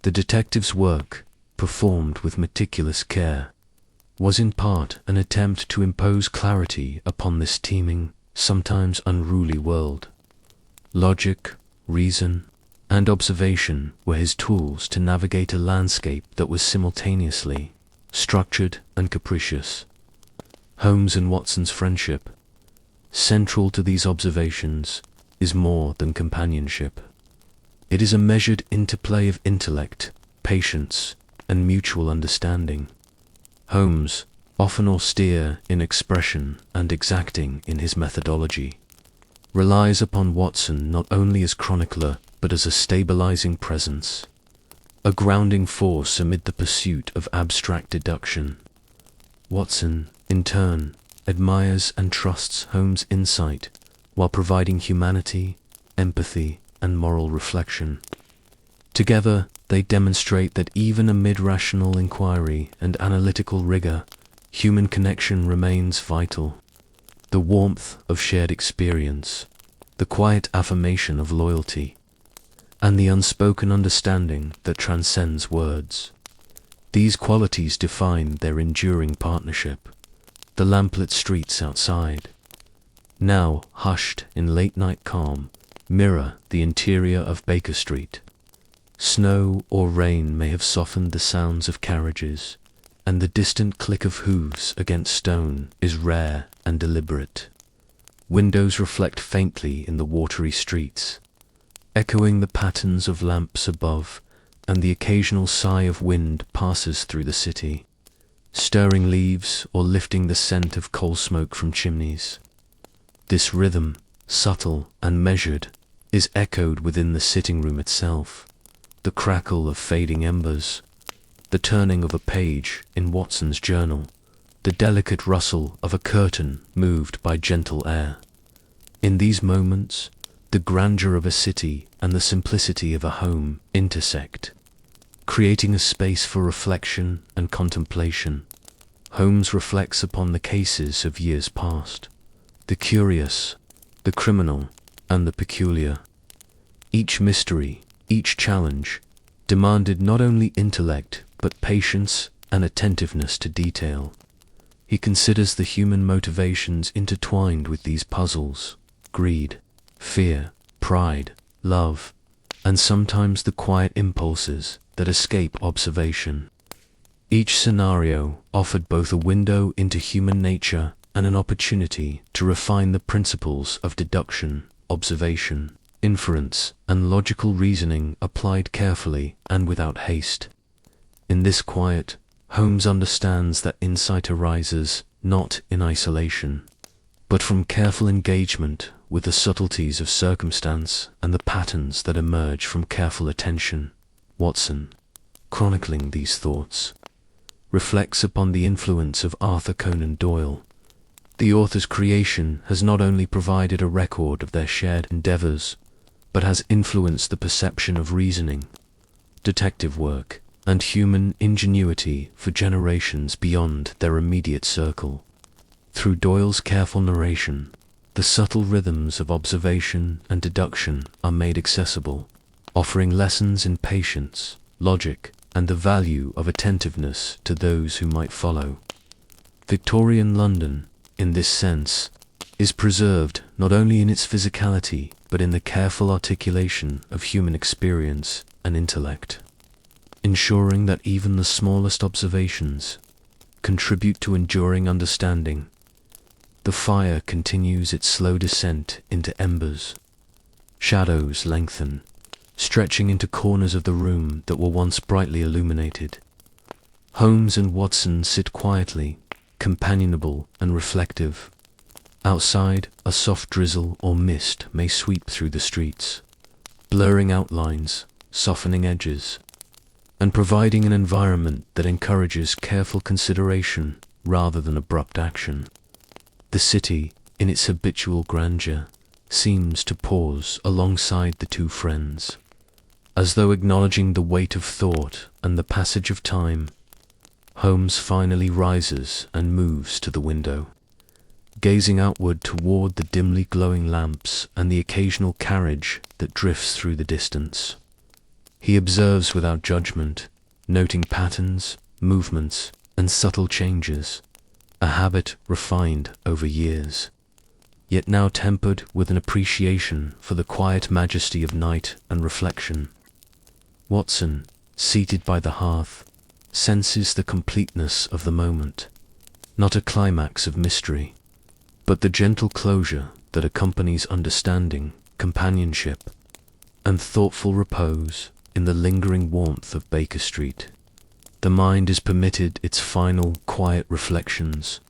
The detective's work, performed with meticulous care, was in part an attempt to impose clarity upon this teeming, sometimes unruly world. Logic, reason, and observation were his tools to navigate a landscape that was simultaneously structured and capricious. Holmes and Watson's friendship, central to these observations, is more than companionship. It is a measured interplay of intellect, patience, and mutual understanding. Holmes, often austere in expression and exacting in his methodology, relies upon Watson not only as chronicler but as a stabilizing presence, a grounding force amid the pursuit of abstract deduction. Watson, in turn, admires and trusts Holmes' insight while providing humanity, empathy, and moral reflection. Together, they demonstrate that even amid rational inquiry and analytical rigor, human connection remains vital. The warmth of shared experience, the quiet affirmation of loyalty, and the unspoken understanding that transcends words. These qualities define their enduring partnership. The lamplit streets outside, now hushed in late-night calm, mirror the interior of Baker Street. Snow or rain may have softened the sounds of carriages, and the distant click of hooves against stone is rare and deliberate. Windows reflect faintly in the watery streets, echoing the patterns of lamps above, and the occasional sigh of wind passes through the city, stirring leaves or lifting the scent of coal smoke from chimneys. This rhythm, subtle and measured, is echoed within the sitting room itself. The crackle of fading embers, the turning of a page in Watson's journal, the delicate rustle of a curtain moved by gentle air. In these moments, the grandeur of a city and the simplicity of a home intersect, creating a space for reflection and contemplation. Holmes reflects upon the cases of years past, the curious, the criminal, and the peculiar. Each mystery, each challenge, demanded not only intellect but patience and attentiveness to detail. He considers the human motivations intertwined with these puzzles: greed, fear, pride, love, and sometimes the quiet impulses that escape observation. Each scenario offered both a window into human nature and an opportunity to refine the principles of deduction, observation, inference, and logical reasoning applied carefully and without haste. In this quiet, Holmes understands that insight arises not in isolation, but from careful engagement with the subtleties of circumstance and the patterns that emerge from careful attention. Watson, chronicling these thoughts, reflects upon the influence of Arthur Conan Doyle. The author's creation has not only provided a record of their shared endeavors, but has influenced the perception of reasoning, detective work, and human ingenuity for generations beyond their immediate circle. Through Doyle's careful narration, the subtle rhythms of observation and deduction are made accessible, offering lessons in patience, logic, and the value of attentiveness to those who might follow. Victorian London, in this sense, is preserved not only in its physicality, but in the careful articulation of human experience and intellect, ensuring that even the smallest observations contribute to enduring understanding. The fire continues its slow descent into embers. Shadows lengthen, stretching into corners of the room that were once brightly illuminated. Holmes and Watson sit quietly, companionable and reflective. Outside, a soft drizzle or mist may sweep through the streets, blurring outlines, softening edges, and providing an environment that encourages careful consideration rather than abrupt action. The city, in its habitual grandeur, seems to pause alongside the two friends, as though acknowledging the weight of thought and the passage of time. Holmes finally rises and moves to the window, gazing outward toward the dimly glowing lamps and the occasional carriage that drifts through the distance. He observes without judgment, noting patterns, movements, and subtle changes, a habit refined over years, yet now tempered with an appreciation for the quiet majesty of night and reflection. Watson, seated by the hearth, senses the completeness of the moment, not a climax of mystery, but the gentle closure that accompanies understanding, companionship, and thoughtful repose in the lingering warmth of Baker Street. The mind is permitted its final, quiet reflections.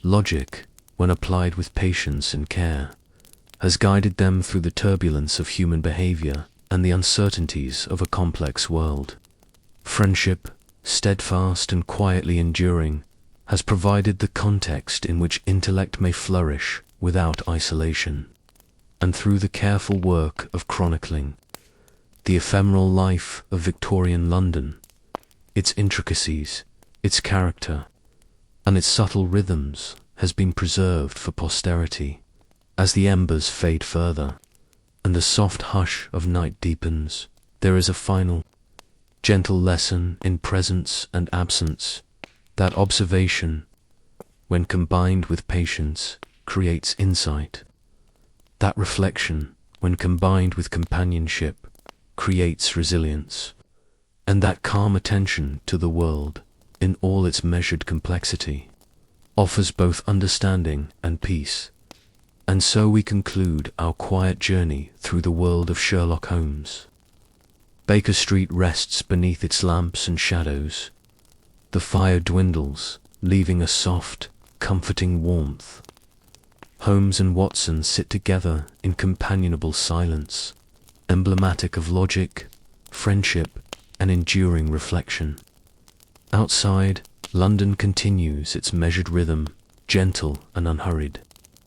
Logic, when applied with patience and care, has guided them through the turbulence of human behavior and the uncertainties of a complex world. Friendship, steadfast and quietly enduring, has provided the context in which intellect may flourish without isolation. And through the careful work of chronicling the ephemeral life of Victorian London, its intricacies, its character, and its subtle rhythms has been preserved for posterity. As the embers fade further, and the soft hush of night deepens, there is a final, gentle lesson in presence and absence. That observation, when combined with patience, creates insight. That reflection, when combined with companionship, creates resilience. And that calm attention to the world, in all its measured complexity, offers both understanding and peace. And so we conclude our quiet journey through the world of Sherlock Holmes. Baker Street rests beneath its lamps and shadows. The fire dwindles, leaving a soft, comforting warmth. Holmes and Watson sit together in companionable silence, emblematic of logic, friendship, and enduring reflection. Outside, London continues its measured rhythm, gentle and unhurried.